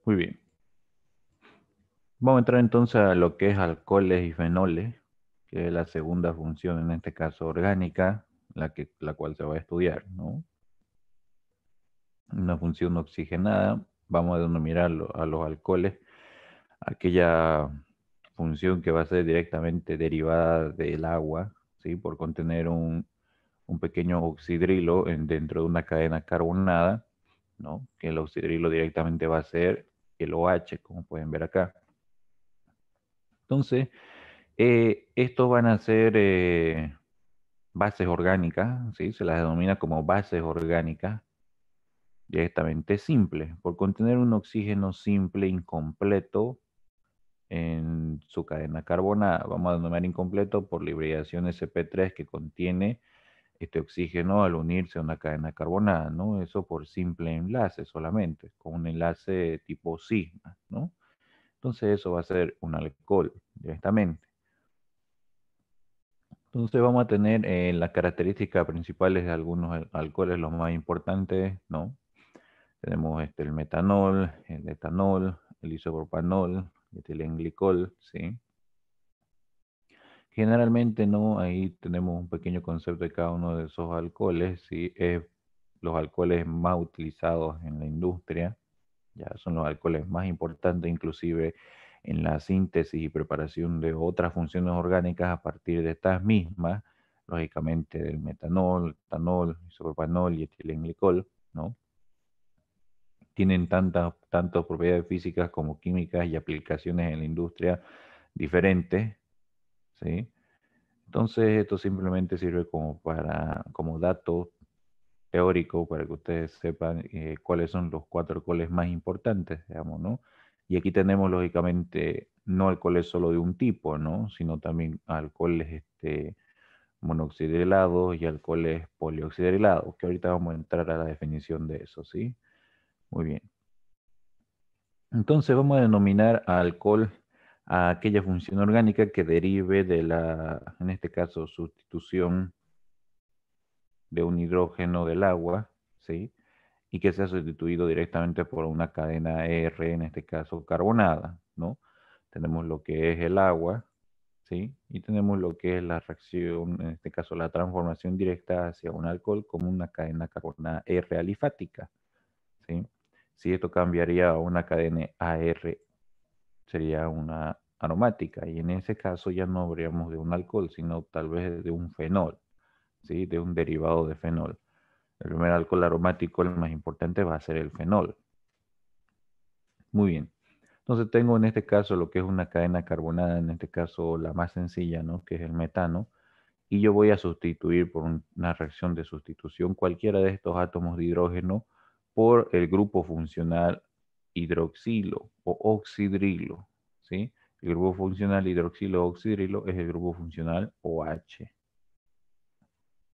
Muy bien. Vamos a entrar entonces a lo que es alcoholes y fenoles, que es la segunda función, en este caso orgánica, la cual se va a estudiar, ¿no? Una función oxigenada, vamos a denominar a los alcoholes aquella función que va a ser directamente derivada del agua, ¿sí? Por contener un pequeño oxidrilo dentro de una cadena carbonada, ¿no? Que el oxidrilo directamente va a ser el OH, como pueden ver acá. Entonces, estos van a ser bases orgánicas, ¿sí? Se las denomina como bases orgánicas directamente simples, por contener un oxígeno simple incompleto en su cadena carbonada. Vamos a denominar incompleto por la hibridación sp3 que contiene este oxígeno al unirse a una cadena carbonada, ¿no? Eso por simple enlace solamente, con un enlace tipo sigma, ¿no? Entonces eso va a ser un alcohol directamente. Entonces vamos a tener las características principales de algunos alcoholes, los más importantes, ¿no? Tenemos el metanol, el etanol, el isopropanol, el etilenglicol, ¿sí? Generalmente, ¿no? Ahí tenemos un pequeño concepto de cada uno de esos alcoholes, ¿sí? Es los alcoholes más utilizados en la industria, ya son los alcoholes más importantes, inclusive en la síntesis y preparación de otras funciones orgánicas a partir de estas mismas, lógicamente del metanol, etanol, isopropanol y etilenglicol, ¿no? Tienen tantas propiedades físicas como químicas y aplicaciones en la industria diferentes, ¿sí? Entonces, esto simplemente sirve como dato teórico para que ustedes sepan cuáles son los cuatro alcoholes más importantes, digamos, ¿no? Y aquí tenemos, lógicamente, no alcoholes solo de un tipo, ¿no? Sino también alcoholes monoxidrilados y alcoholes polioxidrilados, que ahorita vamos a entrar a la definición de eso, ¿sí? Muy bien. Entonces vamos a denominar a alcohol a aquella función orgánica que derive de la, en este caso, sustitución de un hidrógeno del agua, ¿sí? Y que sea sustituido directamente por una cadena R, en este caso carbonada, ¿no? Tenemos lo que es el agua, ¿sí? Y tenemos lo que es la reacción, en este caso la transformación directa hacia un alcohol como una cadena carbonada R alifática, ¿sí? Si esto cambiaría a una cadena AR, sería una aromática, y en ese caso ya no habríamos de un alcohol, sino tal vez de un fenol, ¿sí? De un derivado de fenol. El primer alcohol aromático, el más importante, va a ser el fenol. Muy bien. Entonces tengo en este caso lo que es una cadena carbonada, en este caso la más sencilla, ¿no? Que es el metano. Y yo voy a sustituir por una reacción de sustitución cualquiera de estos átomos de hidrógeno por el grupo funcional hidroxilo o oxidrilo, ¿sí? El grupo funcional hidroxilo o oxidrilo es el grupo funcional OH.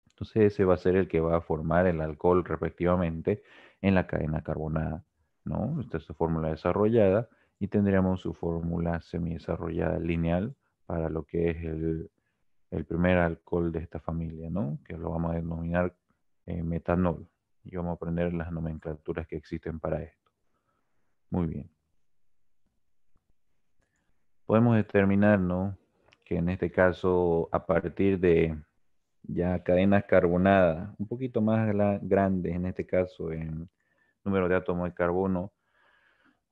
Entonces ese va a ser el que va a formar el alcohol respectivamente en la cadena carbonada, ¿no? Esta es su fórmula desarrollada y tendríamos su fórmula semidesarrollada lineal para lo que es el primer alcohol de esta familia, ¿no? Que lo vamos a denominar metanol. Y vamos a aprender las nomenclaturas que existen para esto. Muy bien. Podemos determinar, ¿no? Que en este caso, a partir de ya cadenas carbonadas, un poquito más grandes, en este caso en número de átomos de carbono,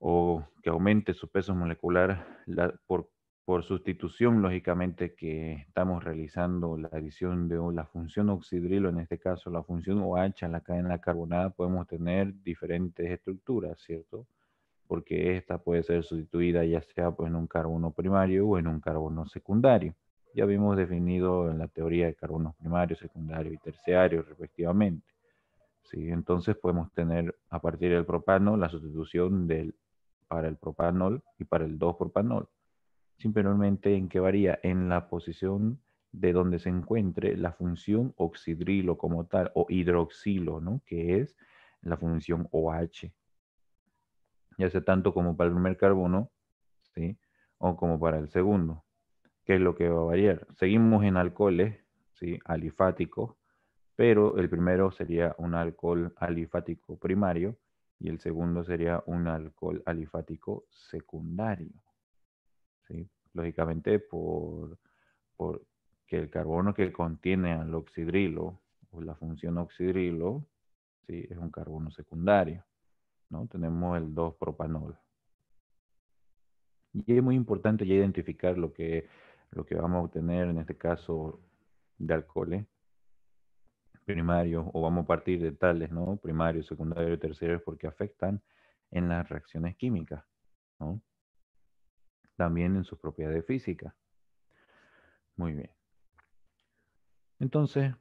o que aumente su peso molecular por sustitución, lógicamente, que estamos realizando la adición de la función oxidrilo, en este caso la función OH en la cadena carbonada, podemos tener diferentes estructuras, ¿cierto? Porque esta puede ser sustituida ya sea pues, en un carbono primario o en un carbono secundario. Ya habíamos definido en la teoría de carbonos primarios, secundarios y terciarios respectivamente. ¿Sí? Entonces podemos tener a partir del propano la sustitución para el propanol y para el 2-propanol. Simplemente en que varía en la posición de donde se encuentre la función oxidrilo como tal o hidroxilo, ¿no? Que es la función OH. Ya sea tanto como para el primer carbono, ¿sí? O como para el segundo. ¿Qué es lo que va a variar? Seguimos en alcoholes, ¿sí? Alifáticos, pero el primero sería un alcohol alifático primario y el segundo sería un alcohol alifático secundario, ¿sí? Lógicamente por que el carbono que contiene al oxidrilo o la función oxidrilo, ¿sí? Es un carbono secundario, ¿no? Tenemos el 2-propanol. Y es muy importante ya identificar lo que vamos a obtener en este caso de alcoholes primarios, o vamos a partir de tales, ¿no? Primarios, secundarios, terciarios, porque afectan en las reacciones químicas, ¿no? También en sus propiedades físicas. Muy bien. Entonces,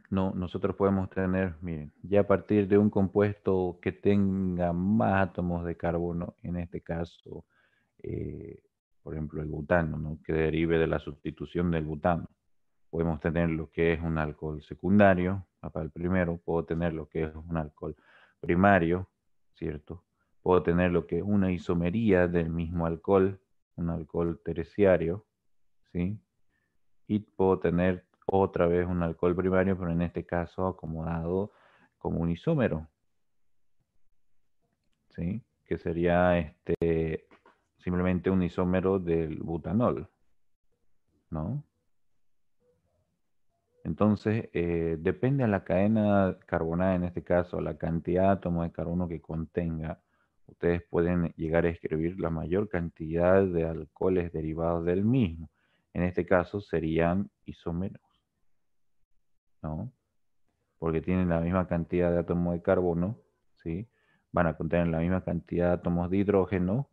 no, nosotros podemos tener, miren, ya a partir de un compuesto que tenga más átomos de carbono, en este caso, eh, por ejemplo, el butano, ¿no? Que derive de la sustitución del butano. Podemos tener lo que es un alcohol secundario, para el primero, puedo tener lo que es un alcohol primario, ¿cierto? Puedo tener lo que es una isomería del mismo alcohol, un alcohol terciario, ¿sí? Y puedo tener otra vez un alcohol primario, pero en este caso acomodado como un isómero, ¿sí? Que sería simplemente un isómero del butanol, ¿no? Entonces, depende a la cadena carbonada, en este caso, la cantidad de átomos de carbono que contenga, ustedes pueden llegar a escribir la mayor cantidad de alcoholes derivados del mismo. En este caso serían isómeros, ¿no? Porque tienen la misma cantidad de átomos de carbono, ¿sí? Van a contener la misma cantidad de átomos de hidrógeno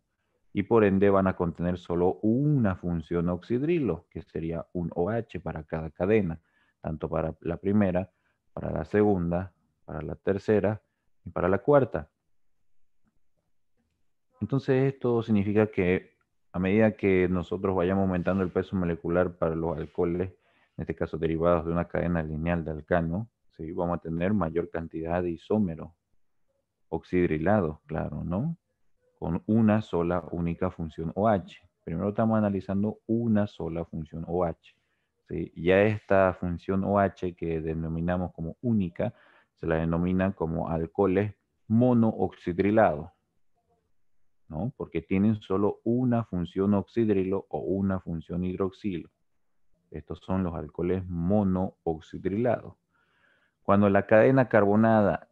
y por ende van a contener solo una función oxidrilo, que sería un OH para cada cadena, tanto para la primera, para la segunda, para la tercera y para la cuarta. Entonces esto significa que a medida que nosotros vayamos aumentando el peso molecular para los alcoholes, en este caso derivados de una cadena lineal de alcano, ¿sí? Vamos a tener mayor cantidad de isómeros oxidrilados, claro, ¿no? Con una sola única función OH. Primero estamos analizando una sola función OH, ¿sí? Ya esta función OH que denominamos como única, se la denomina como alcoholes monooxidrilados, ¿no? Porque tienen solo una función oxidrilo o una función hidroxilo. Estos son los alcoholes monooxidrilados. Cuando la cadena carbonada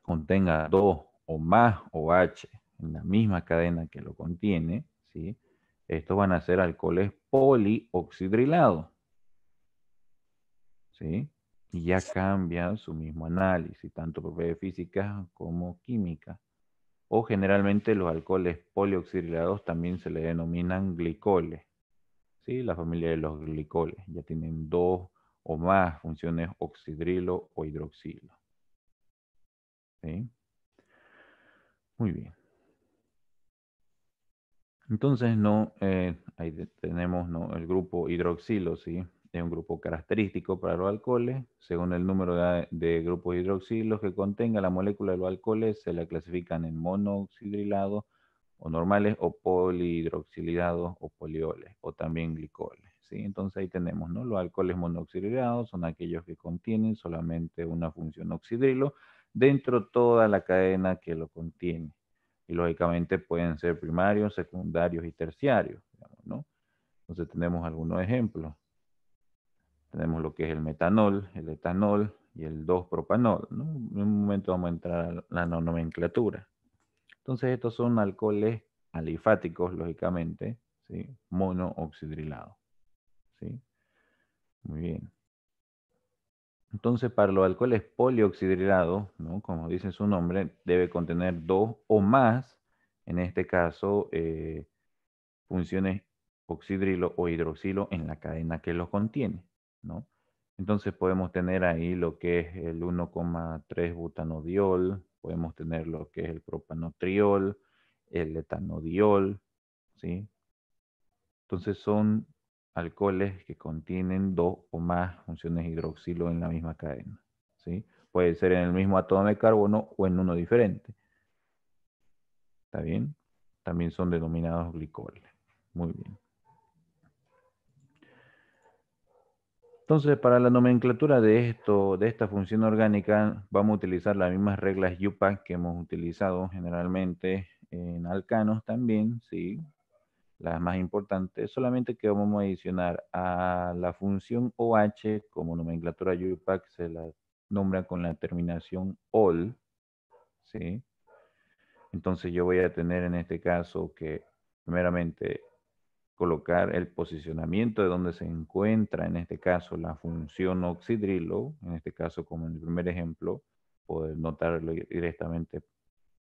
contenga dos o más OH en la misma cadena que lo contiene, ¿sí? Estos van a ser alcoholes polioxidrilados, ¿sí? Y ya cambia su mismo análisis, tanto propiedades físicas como químicas. O generalmente los alcoholes polioxidrilados también se le denominan glicoles, ¿sí? La familia de los glicoles. Ya tienen dos o más funciones oxidrilo o hidroxilo, ¿sí? Muy bien. Entonces, no, ahí tenemos, ¿no? El grupo hidroxilo, ¿sí? Es un grupo característico para los alcoholes. Según el número de grupos hidroxilos que contenga la molécula de los alcoholes, se la clasifican en monooxidrilados o normales o polihidroxilados o polioles o también glicoles, ¿sí? Entonces ahí tenemos, ¿no? Los alcoholes monooxidrilados son aquellos que contienen solamente una función oxidrilo dentro de toda la cadena que lo contiene y lógicamente pueden ser primarios, secundarios y terciarios, digamos, ¿no? Entonces tenemos algunos ejemplos. Tenemos lo que es el metanol, el etanol y el 2-propanol, ¿no? En un momento vamos a entrar a la nomenclatura. Entonces estos son alcoholes alifáticos, lógicamente, ¿sí? Monooxidrilados, ¿sí? Muy bien. Entonces, para los alcoholes polioxidrilados, ¿no? Como dice su nombre, debe contener dos o más, en este caso, funciones oxidrilo o hidroxilo en la cadena que los contiene, ¿no? Entonces podemos tener ahí lo que es el 1,3 butanodiol, podemos tener lo que es el propanotriol, el etanodiol, ¿sí? Entonces son alcoholes que contienen dos o más funciones hidroxilo en la misma cadena, ¿sí? Puede ser en el mismo átomo de carbono o en uno diferente. ¿Está bien? También son denominados glicoles. Muy bien. Entonces, para la nomenclatura de esto, de esta función orgánica, vamos a utilizar las mismas reglas UPAC que hemos utilizado generalmente en alcanos también, sí, las más importantes, solamente que vamos a adicionar a la función OH como nomenclatura UPAC, se la nombra con la terminación OL, ¿sí? Entonces yo voy a tener en este caso que primeramente colocar el posicionamiento de donde se encuentra, en este caso, la función oxidrilo, en este caso, como en el primer ejemplo, poder notarlo directamente,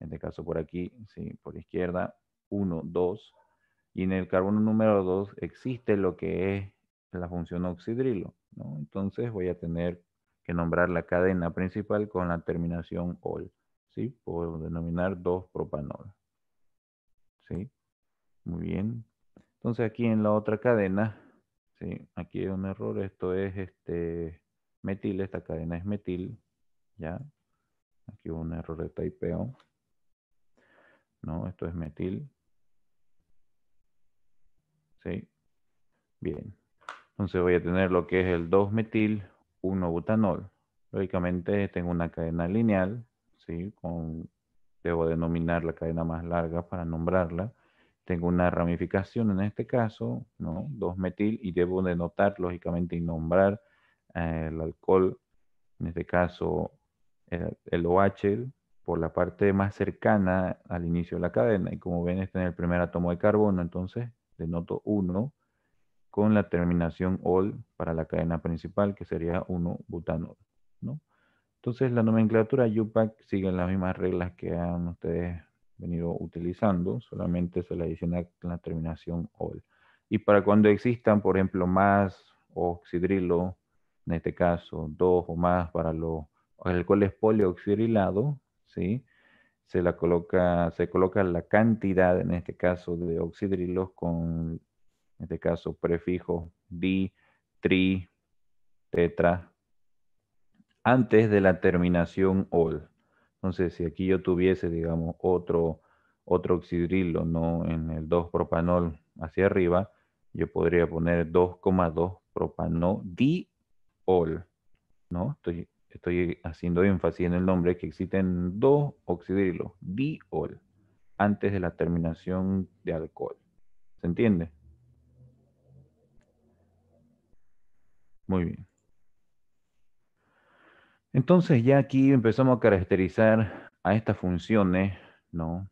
en este caso por aquí, sí, por la izquierda, 1, 2, y en el carbono número 2 existe lo que es la función oxidrilo, ¿no? Entonces voy a tener que nombrar la cadena principal con la terminación ol, ¿sí? Puedo denominar 2-propanol, ¿sí? Muy bien. Entonces aquí en la otra cadena, sí, aquí hay un error, esto es metil, esta cadena es metil, ¿ya? Aquí hubo un error de typeo, ¿no? Esto es metil, ¿sí? Bien. Entonces voy a tener lo que es el 2-metil, 1-butanol. Lógicamente tengo una cadena lineal, ¿sí? Debo denominar la cadena más larga para nombrarla. Tengo una ramificación en este caso, ¿no? 2-metil, y debo denotar lógicamente y nombrar el alcohol, en este caso el OH, por la parte más cercana al inicio de la cadena. Y como ven, este es el primer átomo de carbono, entonces denoto 1 con la terminación ol para la cadena principal, que sería 1-butanol, ¿no? Entonces la nomenclatura UPAC sigue las mismas reglas que han ustedes venido utilizando, solamente se le adiciona la terminación ol. Y para cuando existan, por ejemplo, más oxidrilo, en este caso 2 o más para los alcoholes polioxidrilados, ¿sí? Se coloca la cantidad, en este caso, de oxidrilos con, en este caso, prefijo di, tri, tetra, antes de la terminación ol. Entonces, si aquí yo tuviese, digamos, otro oxidrilo, ¿no? En el 2-propanol hacia arriba, yo podría poner 2,2-propanol-diol, ¿no? Estoy haciendo énfasis en el nombre que existen dos oxidrilos, diol, antes de la terminación de alcohol. ¿Se entiende? Muy bien. Entonces ya aquí empezamos a caracterizar a estas funciones, ¿no?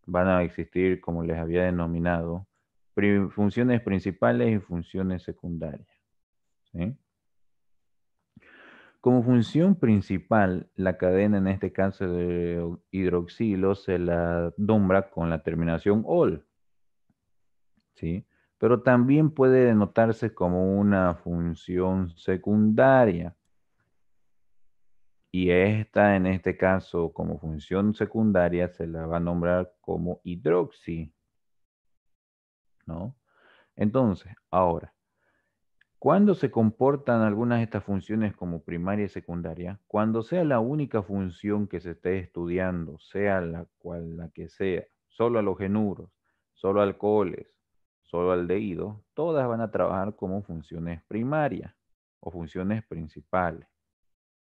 Van a existir, como les había denominado, funciones principales y funciones secundarias, ¿sí? Como función principal, la cadena, en este caso de hidroxilo, se la nombra con la terminación ol, ¿sí? Pero también puede denotarse como una función secundaria. Y esta, en este caso, como función secundaria, se la va a nombrar como hidroxi, ¿no? Entonces, ahora, ¿cuándo se comportan algunas de estas funciones como primaria y secundaria? Cuando sea la única función que se esté estudiando, sea la que sea, solo halogenuros, solo alcoholes, solo aldehídos, todas van a trabajar como funciones primarias o funciones principales,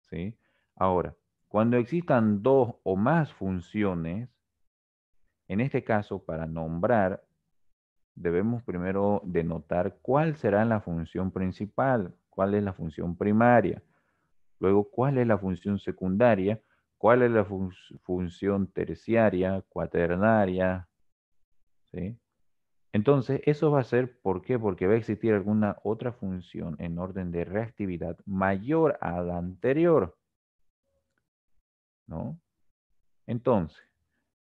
¿sí? Ahora, cuando existan dos o más funciones, en este caso, para nombrar, debemos primero denotar cuál será la función principal, cuál es la función primaria, luego cuál es la función secundaria, cuál es la función terciaria, cuaternaria, ¿sí? Entonces, eso va a ser, ¿por qué? Porque va a existir alguna otra función en orden de reactividad mayor a la anterior, ¿no? Entonces,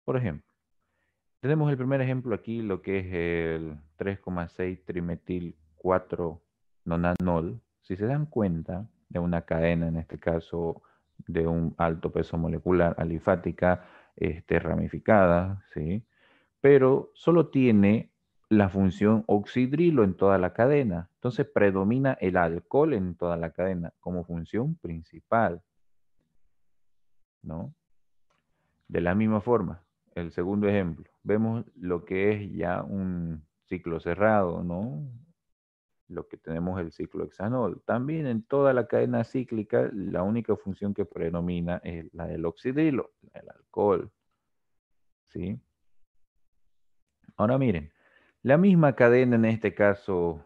por ejemplo, tenemos el primer ejemplo aquí, lo que es el 3,6 trimetil 4 nonanol. Si se dan cuenta de una cadena, en este caso de un alto peso molecular, alifática, ramificada, ¿sí? Pero solo tiene la función oxidrilo en toda la cadena. Entonces predomina el alcohol en toda la cadena como función principal, ¿no? De la misma forma, el segundo ejemplo, vemos lo que es ya un ciclo cerrado, ¿no? lo que tenemos el ciclohexanol. También en toda la cadena cíclica, la única función que predomina es la del oxidrilo, el alcohol. ¿Sí? Ahora miren, la misma cadena en este caso,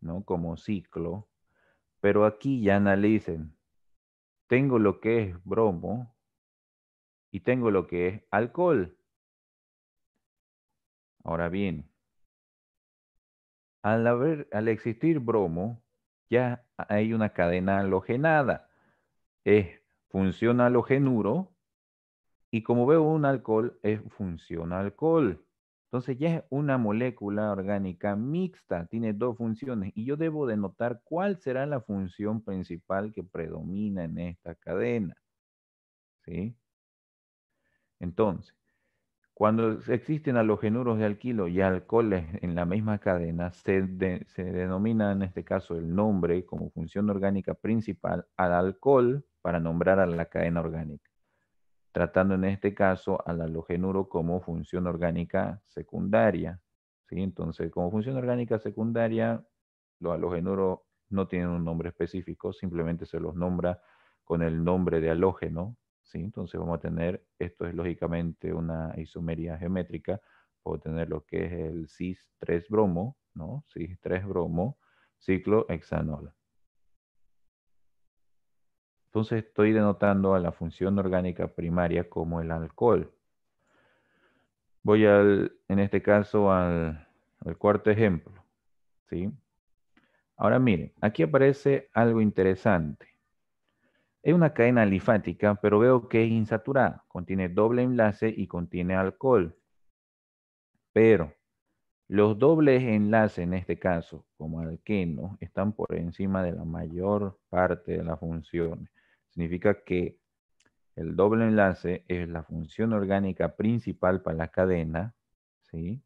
¿no? Como ciclo, pero aquí ya analicen. Tengo lo que es bromo y tengo lo que es alcohol. Ahora bien, al existir bromo, ya hay una cadena halogenada. Es función halogenuro y como veo un alcohol, es función alcohol. Entonces ya es una molécula orgánica mixta, tiene dos funciones y yo debo denotar cuál será la función principal que predomina en esta cadena. ¿Sí? Entonces, cuando existen halogenuros de alquilo y alcoholes en la misma cadena, se denomina en este caso el nombre como función orgánica principal al alcohol para nombrar a la cadena orgánica, tratando en este caso al halogenuro como función orgánica secundaria. ¿Sí? Entonces, como función orgánica secundaria, los halogenuros no tienen un nombre específico, simplemente se los nombra con el nombre de halógeno. ¿Sí? Entonces vamos a tener, esto es lógicamente una isomería geométrica, puedo tener lo que es el cis-3-bromo, ¿no? Cis-3-bromo, ciclohexanol. Entonces estoy denotando a la función orgánica primaria como el alcohol. Voy en este caso al cuarto ejemplo, ¿sí? Ahora miren, aquí aparece algo interesante. Es una cadena alifática, pero veo que es insaturada. Contiene doble enlace y contiene alcohol. Pero los dobles enlaces, en este caso, como alqueno, están por encima de la mayor parte de las funciones. Significa que el doble enlace es la función orgánica principal para la cadena, ¿sí?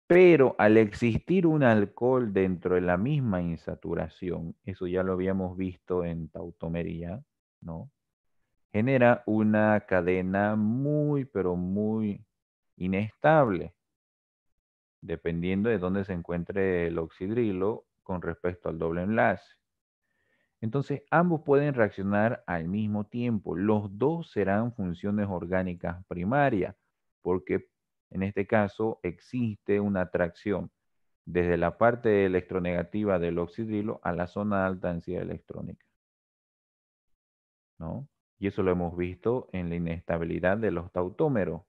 Pero al existir un alcohol dentro de la misma insaturación, eso ya lo habíamos visto en tautomería, ¿no? Genera una cadena muy, pero muy inestable, dependiendo de dónde se encuentre el oxidrilo con respecto al doble enlace. Entonces, ambos pueden reaccionar al mismo tiempo. Los dos serán funciones orgánicas primarias, porque en este caso existe una atracción desde la parte electronegativa del oxidrilo a la zona de alta densidad electrónica, ¿no? Y eso lo hemos visto en la inestabilidad de los tautómeros.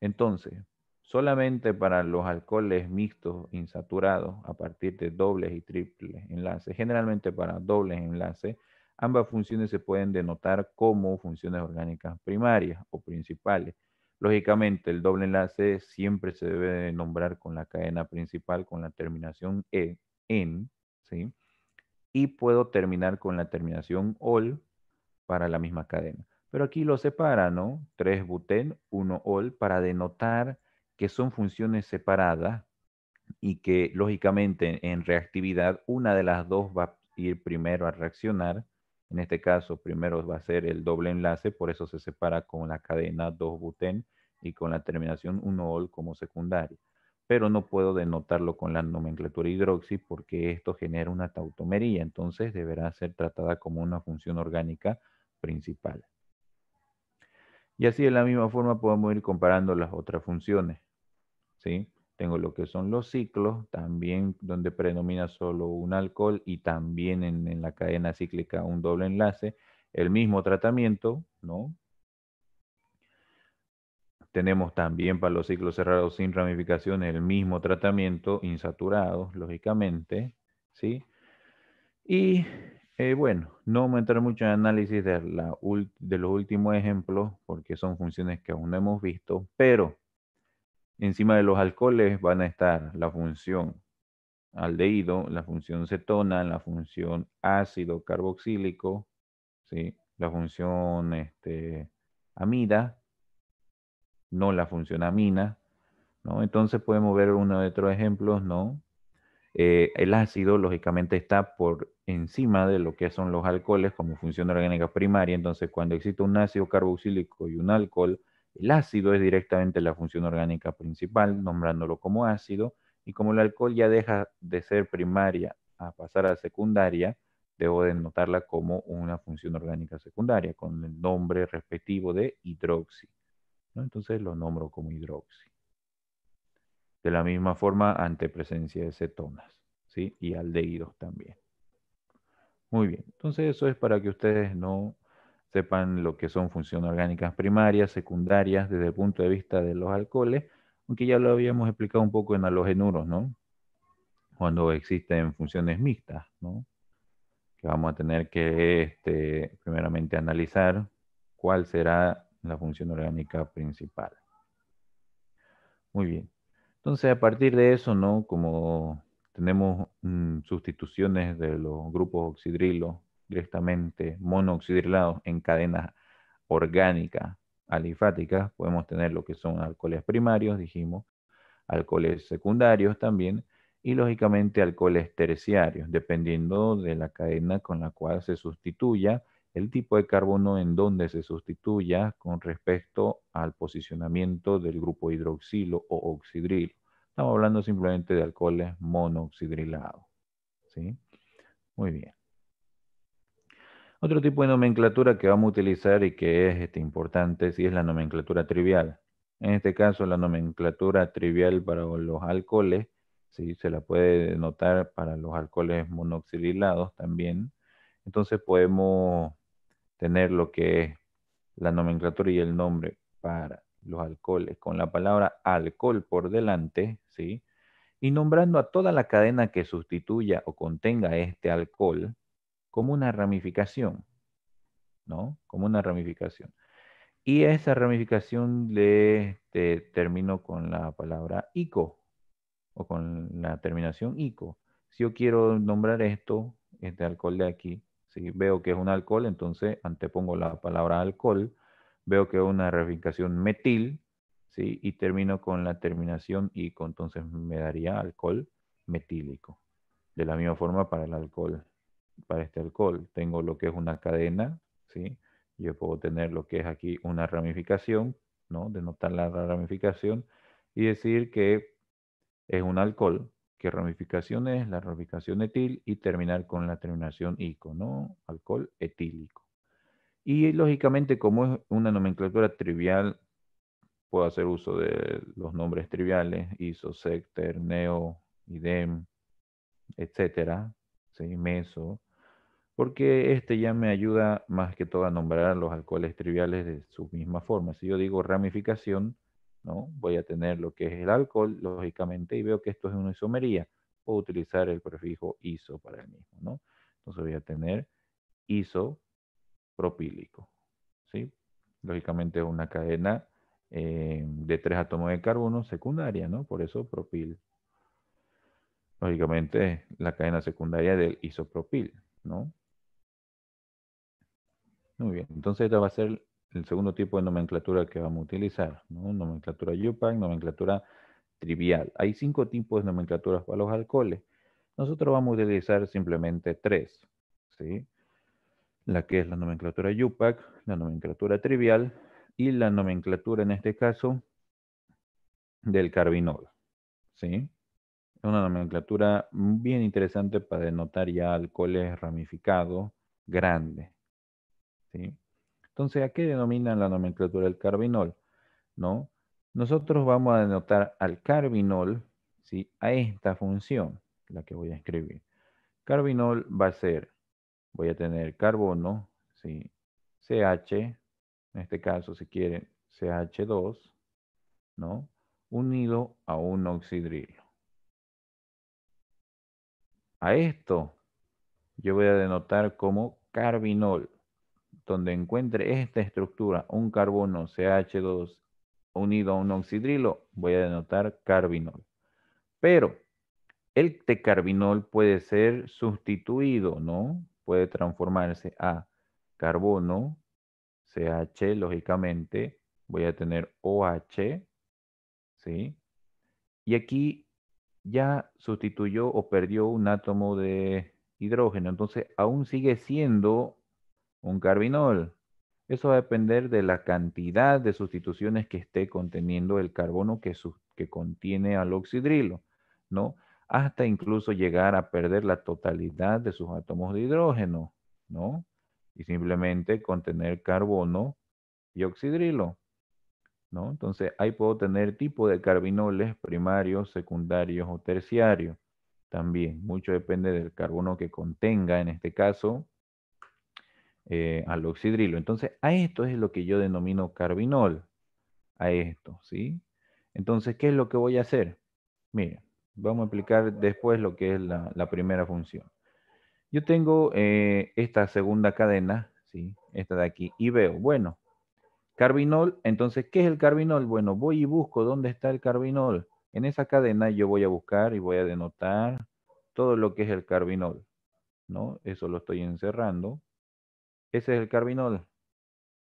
Entonces, solamente para los alcoholes mixtos insaturados a partir de dobles y triples enlaces, generalmente para dobles enlaces, ambas funciones se pueden denotar como funciones orgánicas primarias o principales. Lógicamente, el doble enlace siempre se debe nombrar con la cadena principal con la terminación en, ¿sí? Y puedo terminar con la terminación ol para la misma cadena. Pero aquí lo separa, ¿no? 3-butén, 1-ol, para denotar que son funciones separadas y que lógicamente en reactividad una de las dos va a ir primero a reaccionar. En este caso, primero va a ser el doble enlace, por eso se separa con la cadena 2-butén y con la terminación 1-ol como secundaria. Pero no puedo denotarlo con la nomenclatura hidroxi porque esto genera una tautomería, entonces deberá ser tratada como una función orgánica principal. Y así de la misma forma podemos ir comparando las otras funciones, ¿sí? Tengo lo que son los ciclos, también donde predomina solo un alcohol y también en la cadena cíclica un doble enlace, el mismo tratamiento, ¿no? Tenemos también para los ciclos cerrados sin ramificaciones el mismo tratamiento, insaturados, lógicamente, ¿sí? Y bueno, no vamos a entrar mucho en análisis de los últimos ejemplos, porque son funciones que aún no hemos visto, pero encima de los alcoholes van a estar la función aldehído, la función cetona, la función ácido carboxílico, ¿sí? La función amida, no la función amina, ¿no? Entonces podemos ver uno de otros ejemplos, ¿no? El ácido, lógicamente, está por encima de lo que son los alcoholes como función orgánica primaria. Entonces, cuando existe un ácido carboxílico y un alcohol, el ácido es directamente la función orgánica principal, nombrándolo como ácido, Y como el alcohol ya deja de ser primaria a pasar a secundaria, debo denotarla como una función orgánica secundaria, con el nombre respectivo de hidroxi, ¿no? Entonces lo nombro como hidroxi. De la misma forma ante presencia de cetonas, ¿sí? Y aldehídos también. Muy bien, entonces eso es para que ustedes no sepan lo que son funciones orgánicas primarias, secundarias, desde el punto de vista de los alcoholes, aunque ya lo habíamos explicado un poco en halogenuros, ¿no? Cuando existen funciones mixtas, ¿no? Que vamos a tener que primeramente analizar cuál será la función orgánica principal. Muy bien. Entonces, a partir de eso, ¿no? Como tenemos sustituciones de los grupos oxidrilos directamente monooxidrilados en cadenas orgánicas alifáticas, podemos tener lo que son alcoholes primarios, dijimos, alcoholes secundarios también, y lógicamente alcoholes terciarios, dependiendo de la cadena con la cual se sustituya, el tipo de carbono en donde se sustituya con respecto al posicionamiento del grupo hidroxilo o oxidrilo. Estamos hablando simplemente de alcoholes monooxidrilados, ¿sí? Muy bien. Otro tipo de nomenclatura que vamos a utilizar y que es importante, sí, es la nomenclatura trivial. En este caso, la nomenclatura trivial para los alcoholes, sí, se la puede denotar para los alcoholes monoxidrilados también. Entonces podemos tener lo que es la nomenclatura y el nombre para los alcoholes con la palabra alcohol por delante, ¿sí? Y nombrando a toda la cadena que sustituya o contenga este alcohol como una ramificación, ¿no? Como una ramificación. Y a esa ramificación le termino con la palabra ico o con la terminación ico. Si yo quiero nombrar esto, este alcohol de aquí, si veo que es un alcohol, entonces antepongo la palabra alcohol, veo que es una ramificación metil, ¿sí? Y termino con la terminación ico, entonces me daría alcohol metílico. De la misma forma para el alcohol, para este alcohol, tengo lo que es una cadena, ¿sí? Yo puedo tener lo que es aquí una ramificación, ¿no? Denotar la ramificación y decir que es un alcohol. ¿Qué ramificación es? La ramificación etil y terminar con la terminación ico, ¿no? Alcohol etílico. Y lógicamente, como es una nomenclatura trivial, puedo hacer uso de los nombres triviales, iso, sec, ter, neo, idem, etcétera, ¿sí? Meso, porque este ya me ayuda más que todo a nombrar los alcoholes triviales de su misma forma. Si yo digo ramificación, ¿no? Voy a tener lo que es el alcohol, lógicamente, y veo que esto es una isomería. Puedo utilizar el prefijo iso para el mismo, ¿no? Entonces voy a tener isopropílico, ¿sí? Lógicamente es una cadena de 3 átomos de carbono secundaria, ¿no? Por eso propil. Lógicamente la cadena secundaria del isopropil, ¿no? Muy bien, entonces esta va a ser el segundo tipo de nomenclatura que vamos a utilizar, ¿no? Nomenclatura UPAC, nomenclatura trivial. Hay 5 tipos de nomenclaturas para los alcoholes. Nosotros vamos a utilizar simplemente 3, ¿sí? La que es la nomenclatura UPAC, la nomenclatura trivial y la nomenclatura, en este caso, del carbinol, ¿sí? Es una nomenclatura bien interesante para denotar ya alcoholes ramificados grandes, ¿sí? Entonces, ¿a qué denominan la nomenclatura del carbinol? ¿No? Nosotros vamos a denotar al carbinol, ¿sí? A esta función, la que voy a escribir. Carbinol va a ser, voy a tener carbono, ¿sí? CH, en este caso, si quieren, CH2, ¿no? Unido a un oxidrilo. A esto yo voy a denotar como carbinol. Donde encuentre esta estructura, un carbono CH2 unido a un oxidrilo, voy a denotar carbinol. Pero el T-carbinol puede ser sustituido, ¿no? Puede transformarse a carbono, CH, lógicamente, voy a tener OH, ¿sí? Y aquí ya sustituyó o perdió un átomo de hidrógeno, entonces aún sigue siendo un carbinol. Eso va a depender de la cantidad de sustituciones que esté conteniendo el carbono que contiene al oxidrilo. ¿no? Hasta incluso llegar a perder la totalidad de sus átomos de hidrógeno, ¿no? Y simplemente contener carbono y oxidrilo, ¿no? Entonces, ahí puedo tener tipo de carbinoles primarios, secundarios o terciarios. También, mucho depende del carbono que contenga, en este caso, al oxidrilo. Entonces, a esto es lo que yo denomino carbinol, a esto, ¿sí? Entonces, ¿qué es lo que voy a hacer? Mira, vamos a aplicar después lo que es la primera función. Yo tengo esta segunda cadena, ¿sí? Esta de aquí, y veo, bueno, carbinol, entonces, ¿qué es el carbinol? Bueno, voy y busco dónde está el carbinol. En esa cadena yo voy a buscar y voy a denotar todo lo que es el carbinol, ¿no? Eso lo estoy encerrando. Ese es el carbinol,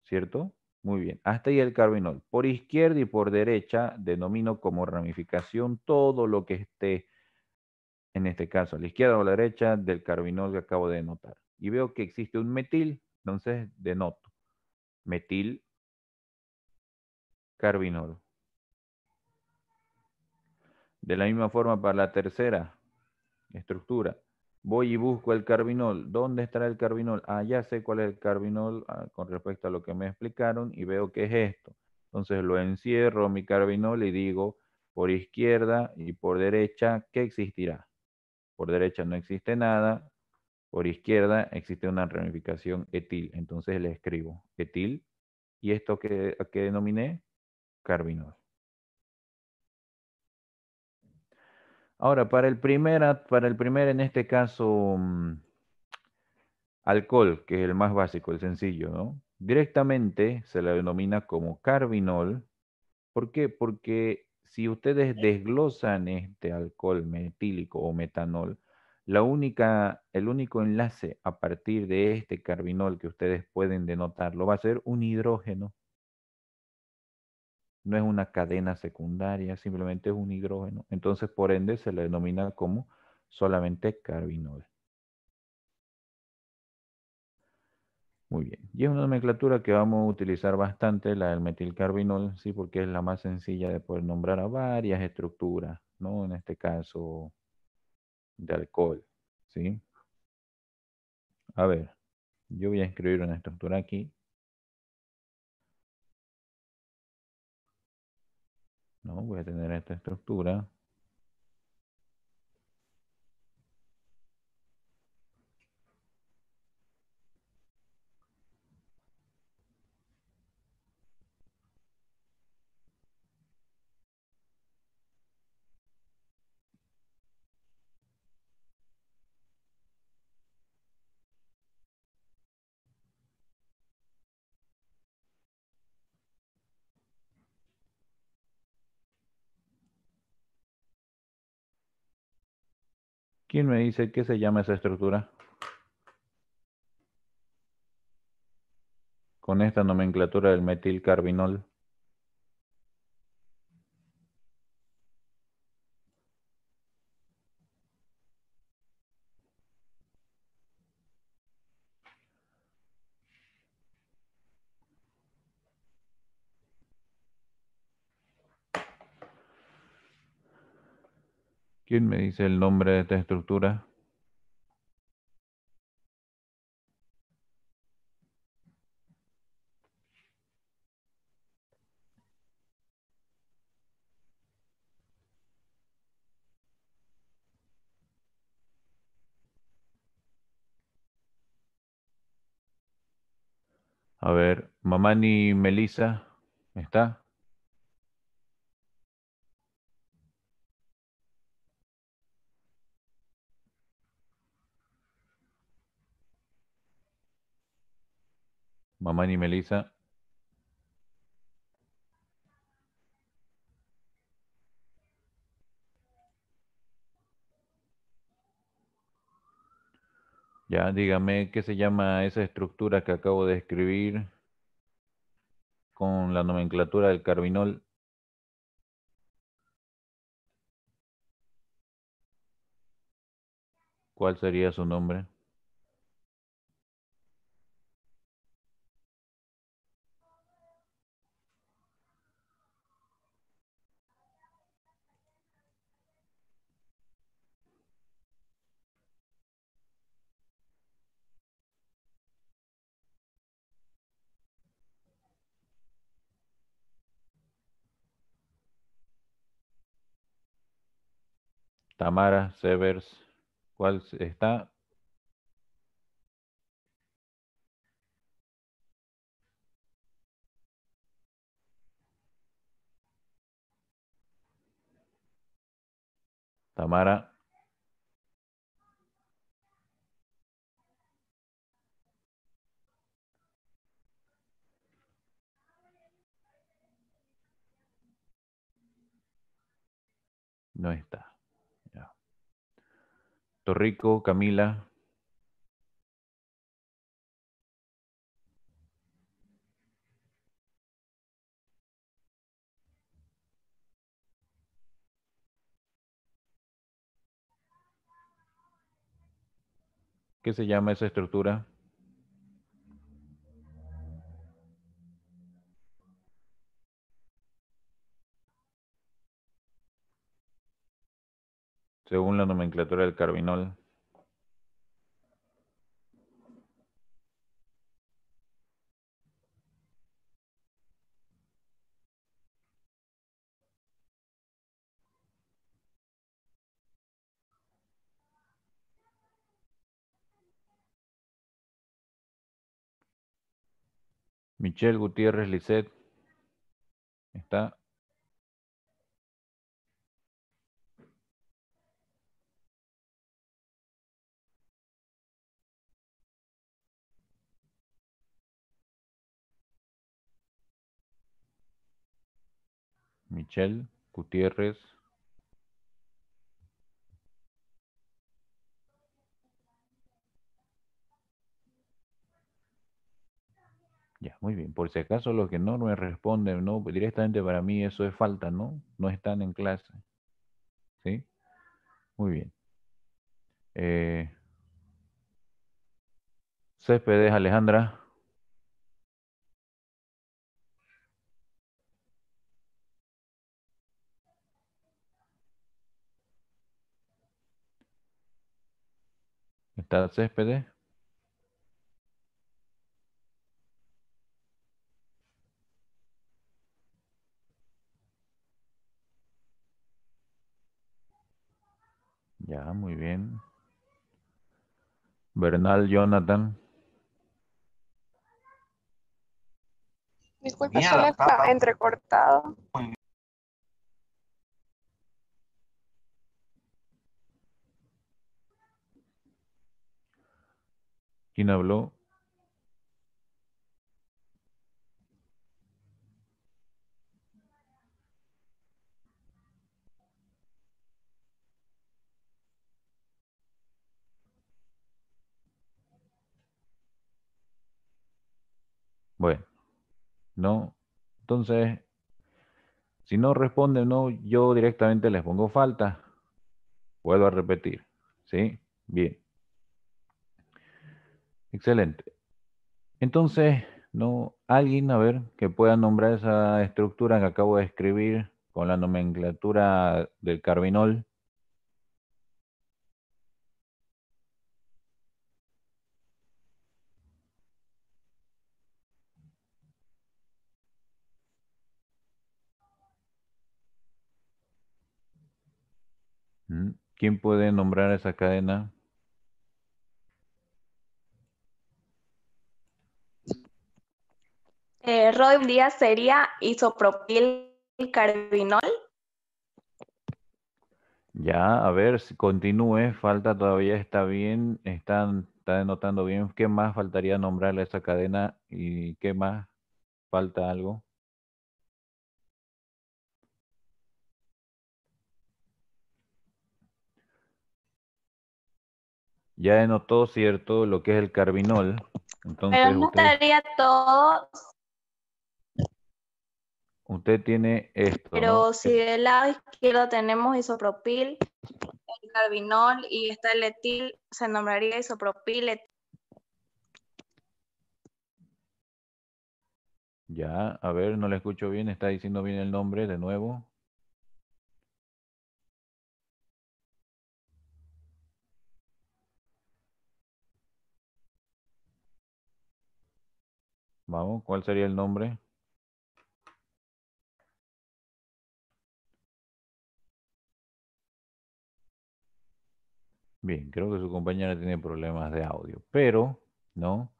¿cierto? Muy bien, hasta ahí el carbinol. Por izquierda y por derecha denomino como ramificación todo lo que esté, en este caso, a la izquierda o a la derecha del carbinol que acabo de denotar. Y veo que existe un metil, entonces denoto metil carbinol. De la misma forma para la tercera estructura. Voy y busco el carbinol. ¿Dónde estará el carbinol? Ah, ya sé cuál es el carbinol con respecto a lo que me explicaron y veo que es esto. Entonces lo encierro mi carbinol y digo por izquierda y por derecha, ¿qué existirá? Por derecha no existe nada, por izquierda existe una ramificación etil. Entonces le escribo etil y esto que denominé carbinol. Ahora, para el primer en este caso, alcohol, que es el más básico, el sencillo, ¿no? Directamente se le denomina como carbinol. ¿Por qué? Porque si ustedes desglosan este alcohol metílico o metanol, el único enlace a partir de este carbinol que ustedes pueden denotarlo va a ser un hidrógeno. No es una cadena secundaria, simplemente es un hidrógeno. Entonces, por ende, se le denomina como solamente carbinol. Muy bien. Y es una nomenclatura que vamos a utilizar bastante, la del metilcarbinol, sí, porque es la más sencilla de poder nombrar a varias estructuras, ¿no? En este caso, de alcohol, ¿sí? A ver, yo voy a escribir una estructura aquí, ¿no? Voy a tener esta estructura. ¿Quién me dice qué se llama esa estructura? Con esta nomenclatura del metilcarbinol. ¿Quién me dice el nombre de esta estructura? A ver, Mamani Melissa, ¿está? Mamani Melissa. Ya, dígame qué se llama esa estructura que acabo de escribir con la nomenclatura del carbinol. ¿Cuál sería su nombre? Tamara, Severs, ¿cuál está? Tamara, no está. Ya. Torrico, Camila, ¿qué se llama esa estructura? Según la nomenclatura del carbinol. Michelle Gutiérrez Lisset, ¿está? Michelle Gutiérrez. Ya, muy bien. Por si acaso los que no me responden, no, directamente para mí eso es falta, ¿no? No están en clase. ¿Sí? Muy bien. Céspedes, Alejandra. ¿Está Céspedes? Ya, muy bien. Bernal, Jonathan. Disculpe, solo está entrecortado. ¿Quién habló? Bueno, no. Entonces, si no responden, no, yo directamente les pongo falta. Vuelvo a repetir. ¿Sí? Bien. Excelente. Entonces, no, alguien, a ver, que pueda nombrar esa estructura que acabo de escribir con la nomenclatura del carbinol. ¿Quién puede nombrar esa cadena? Roy Díaz sería isopropil carbinol. Ya, a ver, si continúe, falta todavía, está bien, está denotando bien. ¿Qué más faltaría nombrarle a esa cadena y qué más falta algo? Ya denotó, cierto, lo que es el carbinol. Pero Entonces no estaría todo, usted tiene esto, ¿no? pero si del lado izquierdo tenemos isopropil, el carbinol y está el etil, se nombraría isopropil etil. Ya, a ver, no le escucho bien, está diciendo bien el nombre de nuevo. Vamos, ¿cuál sería el nombre? Bien, creo que su compañera tiene problemas de audio, pero, ¿no?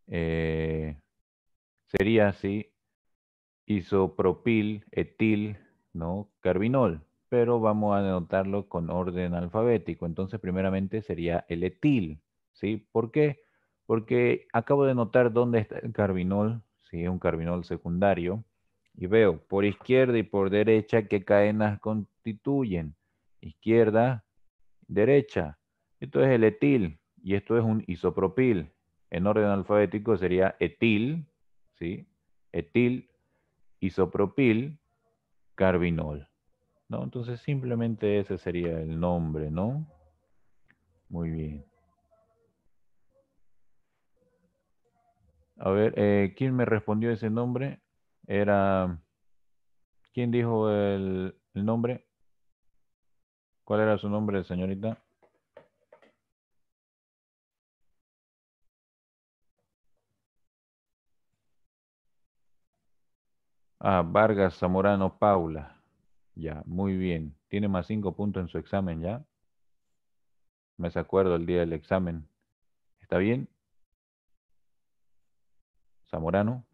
Sería así, isopropil, etil, ¿no? Carbinol, pero vamos a anotarlo con orden alfabético. Entonces, primeramente sería el etil, ¿sí? ¿Por qué? Porque acabo de notar dónde está el carbinol, ¿sí? Un carbinol secundario, y veo por izquierda y por derecha qué cadenas constituyen. Izquierda, derecha. Esto es el etil y esto es un isopropil. En orden alfabético sería etil, ¿sí? Etil, isopropil, carbinol, ¿no? Entonces simplemente ese sería el nombre, ¿no? Muy bien. A ver, ¿quién me respondió ese nombre? Era, ¿quién dijo el nombre? ¿Cuál era su nombre, señorita? Ah, Vargas Zamorano Paula. Ya, muy bien. Tiene más 5 puntos en su examen, ¿ya? Me acuerdo el día del examen. ¿Está bien? Zamorano.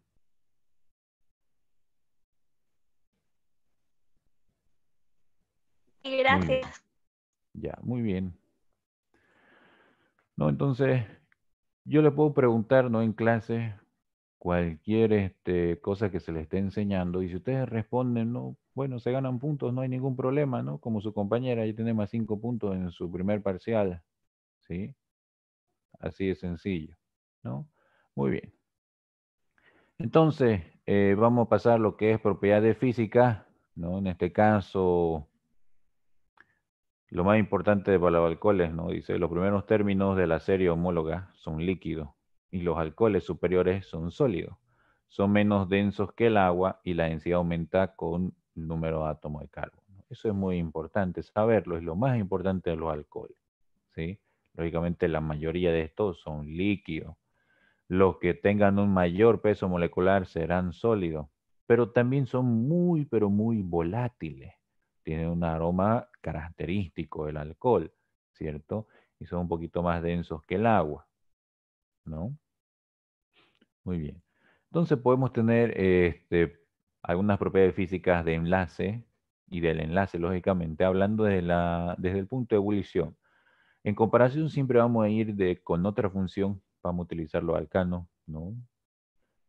Y Muy bien. gracias. Ya, muy bien. No, entonces, yo le puedo preguntar, ¿no? En clase, cualquier cosa que se le esté enseñando, y si ustedes responden, ¿no? Bueno, se ganan puntos, no hay ningún problema, ¿no? Como su compañera, ya tiene más 5 puntos en su primer parcial, ¿sí? Así de sencillo, ¿no? Muy bien. Entonces, vamos a pasar lo que es propiedades físicas, ¿no? En este caso, lo más importante para los alcoholes, ¿no? Dice, los primeros términos de la serie homóloga son líquidos y los alcoholes superiores son sólidos. Son menos densos que el agua y la densidad aumenta con el número de átomos de carbono. Eso es muy importante saberlo, es lo más importante de los alcoholes, ¿sí? Lógicamente la mayoría de estos son líquidos. Los que tengan un mayor peso molecular serán sólidos, pero también son muy, pero muy volátiles. Tienen un aroma característico del alcohol, ¿cierto? Y son un poquito más densos que el agua, ¿no? Muy bien. Entonces podemos tener algunas propiedades físicas de enlace y del enlace, lógicamente, hablando desde el punto de ebullición. En comparación, siempre vamos a ir con otra función, vamos a utilizar los alcanos, ¿no?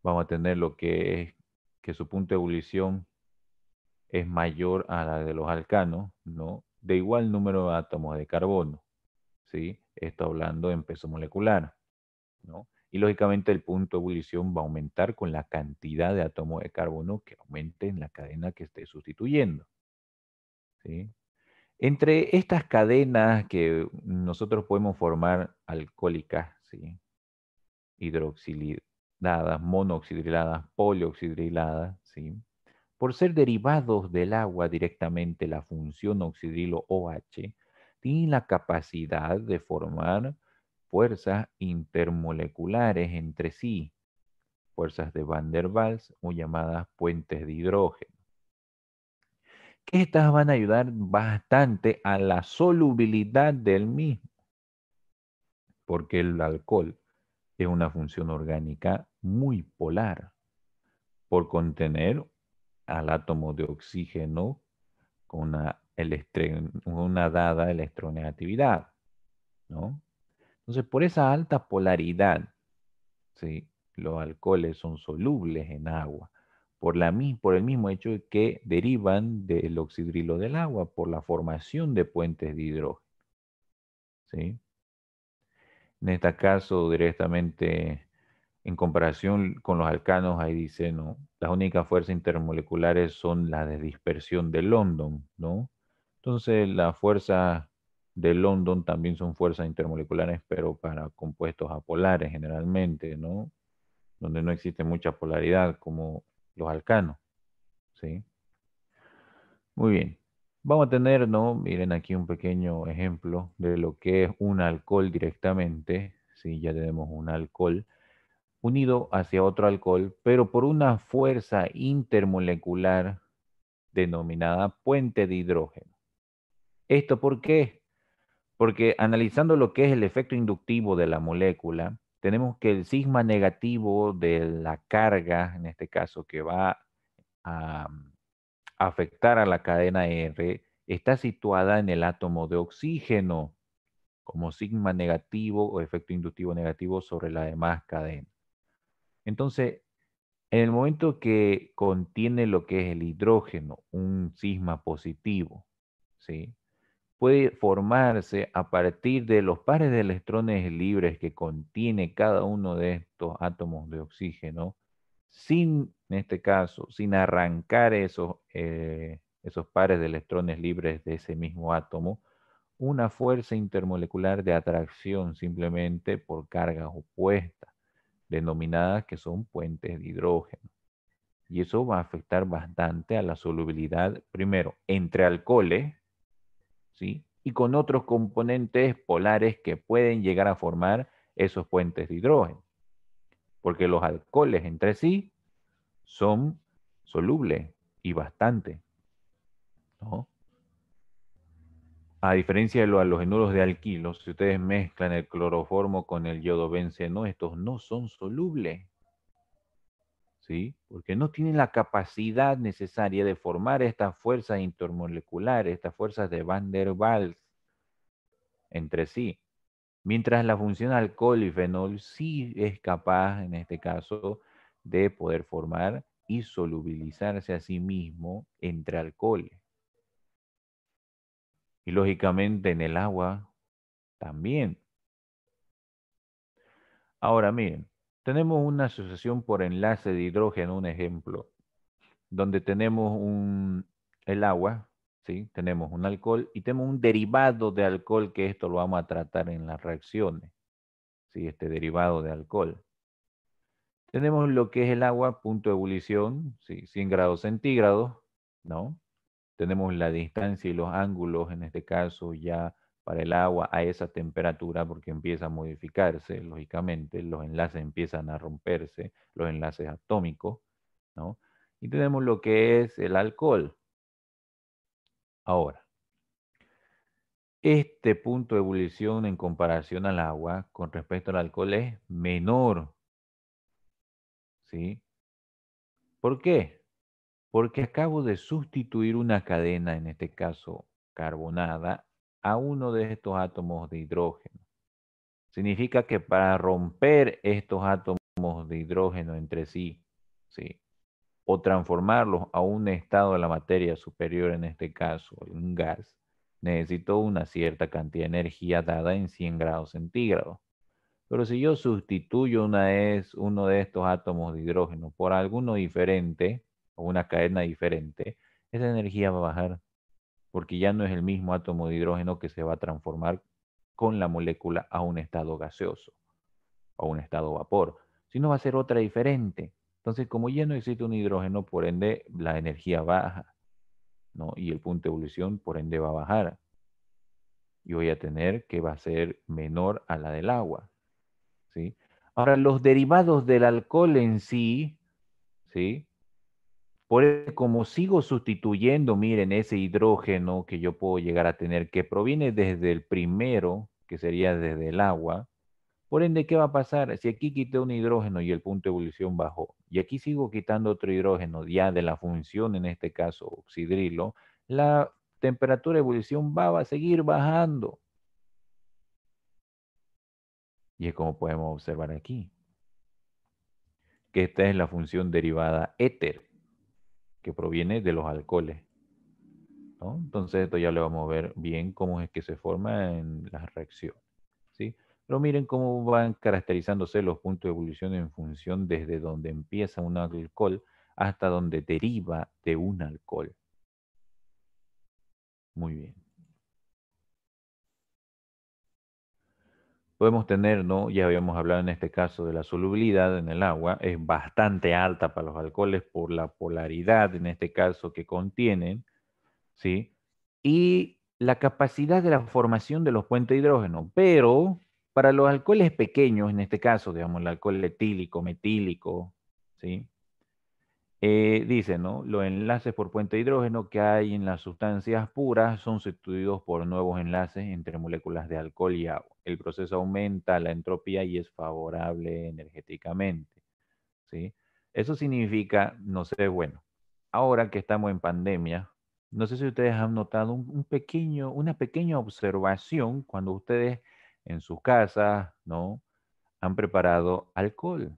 Vamos a tener lo que es que su punto de ebullición es mayor a la de los alcanos, ¿no? De igual número de átomos de carbono, ¿sí? Esto hablando en peso molecular, ¿no? Y lógicamente el punto de ebullición va a aumentar con la cantidad de átomos de carbono que aumente en la cadena que esté sustituyendo, ¿sí? Entre estas cadenas que nosotros podemos formar alcohólicas, ¿sí? Hidroxiladas, monooxidriladas, polioxidriladas, ¿sí? Por ser derivados del agua directamente, la función oxidrilo OH tiene la capacidad de formar fuerzas intermoleculares entre sí, fuerzas de Van der Waals o llamadas puentes de hidrógeno, que estas van a ayudar bastante a la solubilidad del mismo, porque el alcohol es una función orgánica muy polar, por contener al átomo de oxígeno con una dada electronegatividad, ¿no? Entonces, por esa alta polaridad, ¿sí? Los alcoholes son solubles en agua, por el mismo hecho de que derivan del oxidrilo del agua, por la formación de puentes de hidrógeno, ¿sí? En este caso, directamente, en comparación con los alcanos, ahí dice, ¿no? Las únicas fuerzas intermoleculares son las de dispersión de London, ¿no? Entonces, las fuerzas de London también son fuerzas intermoleculares, pero para compuestos apolares generalmente, ¿no? Donde no existe mucha polaridad como los alcanos, ¿sí? Muy bien. Vamos a tener, ¿no? Miren aquí un pequeño ejemplo de lo que es un alcohol directamente, ¿sí? Ya tenemos un alcohol unido hacia otro alcohol, pero por una fuerza intermolecular denominada puente de hidrógeno. ¿Esto por qué? Porque analizando lo que es el efecto inductivo de la molécula, tenemos que el sigma negativo de la carga, en este caso que va a afectar a la cadena R, está situada en el átomo de oxígeno, como sigma negativo o efecto inductivo negativo sobre la demás cadena. Entonces, en el momento que contiene lo que es el hidrógeno, un sigma positivo, ¿sí? Puede formarse a partir de los pares de electrones libres que contiene cada uno de estos átomos de oxígeno, sin, en este caso, sin arrancar esos pares de electrones libres de ese mismo átomo, una fuerza intermolecular de atracción simplemente por cargas opuestas, denominadas que son puentes de hidrógeno. Y eso va a afectar bastante a la solubilidad, primero, entre alcoholes, ¿sí? Y con otros componentes polares que pueden llegar a formar esos puentes de hidrógeno. Porque los alcoholes entre sí son solubles y bastante, ¿no? A diferencia de los halogenuros de alquilos, si ustedes mezclan el cloroformo con el iodobenceno, estos no son solubles, ¿sí? Porque no tienen la capacidad necesaria de formar estas fuerzas intermoleculares, estas fuerzas de Van der Waals entre sí. Mientras la función alcohol y fenol sí es capaz, en este caso, de poder formar y solubilizarse a sí mismo entre alcoholes. Y lógicamente en el agua también. Ahora miren, tenemos una asociación por enlace de hidrógeno, un ejemplo, donde tenemos el agua, ¿sí? Tenemos un alcohol y tenemos un derivado de alcohol, que esto lo vamos a tratar en las reacciones, ¿sí? Este derivado de alcohol. Tenemos lo que es el agua, punto de ebullición, ¿sí? 100 grados centígrados, ¿no? Tenemos la distancia y los ángulos, en este caso ya para el agua a esa temperatura, porque empieza a modificarse, lógicamente, los enlaces empiezan a romperse, los enlaces atómicos, ¿no? Y tenemos lo que es el alcohol. Ahora, este punto de ebullición en comparación al agua con respecto al alcohol es menor, ¿sí? ¿Por qué? Porque acabo de sustituir una cadena, en este caso carbonada, a uno de estos átomos de hidrógeno. Significa que para romper estos átomos de hidrógeno entre sí, ¿sí? O transformarlos a un estado de la materia superior, en este caso, un gas, necesito una cierta cantidad de energía dada en 100 grados centígrados. Pero si yo sustituyo uno de estos átomos de hidrógeno por alguno diferente, o una cadena diferente, esa energía va a bajar, porque ya no es el mismo átomo de hidrógeno que se va a transformar con la molécula a un estado gaseoso, a un estado vapor, sino va a ser otra diferente. Entonces, como ya no existe un hidrógeno, por ende, la energía baja, ¿no? Y el punto de ebullición, por ende, va a bajar. Y voy a tener que va a ser menor a la del agua, ¿sí? Ahora, los derivados del alcohol en sí, ¿sí? Por eso, como sigo sustituyendo, miren, ese hidrógeno que yo puedo llegar a tener, que proviene desde el primero, que sería desde el agua, por ende, ¿qué va a pasar? Si aquí quité un hidrógeno y el punto de ebullición bajó, y aquí sigo quitando otro hidrógeno ya de la función, en este caso, oxidrilo, la temperatura de ebullición va a seguir bajando. Y es como podemos observar aquí, que esta es la función derivada éter, que proviene de los alcoholes, ¿no? Entonces esto ya le vamos a ver bien cómo es que se forma en las reacciones, ¿sí? Pero miren cómo van caracterizándose los puntos de ebullición en función desde donde empieza un alcohol hasta donde deriva de un alcohol. Muy bien. Podemos tener, ¿no? Ya habíamos hablado en este caso de la solubilidad en el agua, es bastante alta para los alcoholes por la polaridad, en este caso, que contienen, ¿sí? Y la capacidad de la formación de los puentes de hidrógeno. Pero para los alcoholes pequeños, en este caso, digamos, el alcohol etílico, metílico, ¿sí? Dice, ¿no? Los enlaces por puente de hidrógeno que hay en las sustancias puras son sustituidos por nuevos enlaces entre moléculas de alcohol y agua. El proceso aumenta la entropía y es favorable energéticamente, ¿sí? Eso significa, no sé, bueno, ahora que estamos en pandemia, no sé si ustedes han notado una pequeña observación cuando ustedes en sus casas, ¿no? Han preparado alcohol.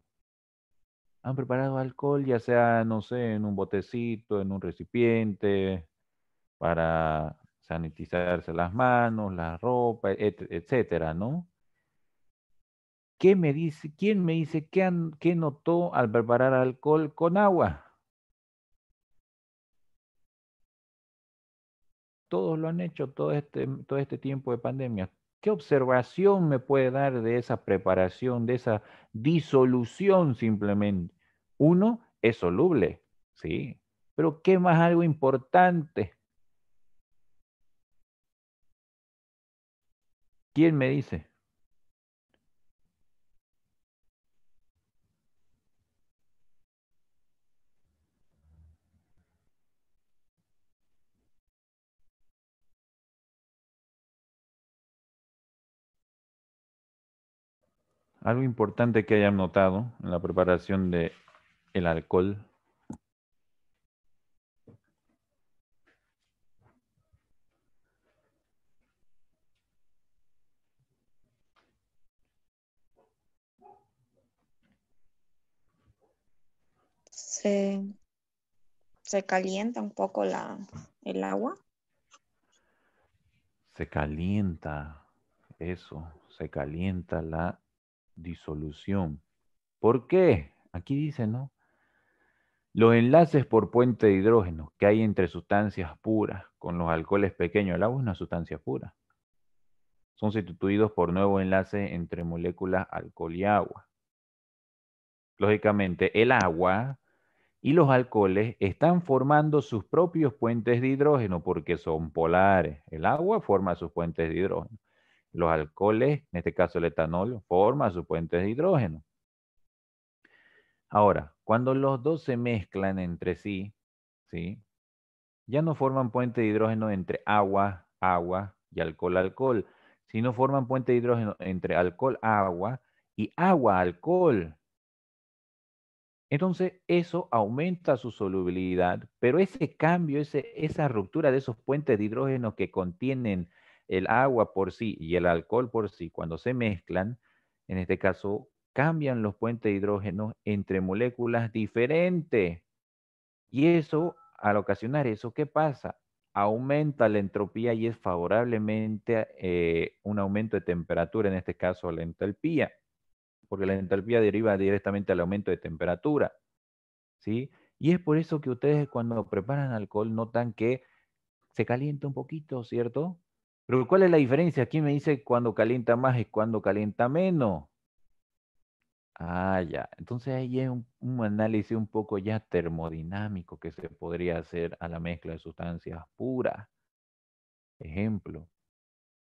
Han preparado alcohol, ya sea, no sé, en un botecito, en un recipiente, para sanitizarse las manos, la ropa, etcétera, ¿no? ¿Quién me dice qué notó al preparar alcohol con agua? Todos lo han hecho todo este tiempo de pandemia. ¿Qué observación me puede dar de esa preparación, de esa disolución simplemente? Uno, es soluble, sí, pero ¿qué más algo importante? ¿Quién me dice? Algo importante que hayan notado en la preparación de el alcohol. Se, se calienta un poco el agua. Se calienta eso, se calienta la disolución. ¿Por qué? Aquí dice, ¿no? Los enlaces por puente de hidrógeno que hay entre sustancias puras con los alcoholes pequeños, el agua es una sustancia pura, son sustituidos por nuevos enlaces entre moléculas alcohol y agua. Lógicamente, el agua y los alcoholes están formando sus propios puentes de hidrógeno porque son polares. El agua forma sus puentes de hidrógeno. Los alcoholes, en este caso el etanol, forma sus puentes de hidrógeno. Ahora, cuando los dos se mezclan entre sí, ¿sí? Ya no forman puente de hidrógeno entre agua, agua y alcohol, alcohol, sino forman puente de hidrógeno entre alcohol, agua y agua, alcohol. Entonces, eso aumenta su solubilidad, pero ese cambio, esa ruptura de esos puentes de hidrógeno que contienen el agua por sí y el alcohol por sí, cuando se mezclan, en este caso, cambian los puentes de hidrógeno entre moléculas diferentes. Y eso, al ocasionar eso, ¿qué pasa? Aumenta la entropía y es favorablemente un aumento de temperatura, en este caso la entalpía, porque la entalpía deriva directamente al aumento de temperatura, ¿sí? Y es por eso que ustedes cuando preparan alcohol notan que se calienta un poquito, ¿cierto? Pero ¿cuál es la diferencia? ¿Quién me dice cuando calienta más y cuando calienta menos? Ah, ya. Entonces ahí es un análisis un poco ya termodinámico que se podría hacer a la mezcla de sustancias puras. Ejemplo,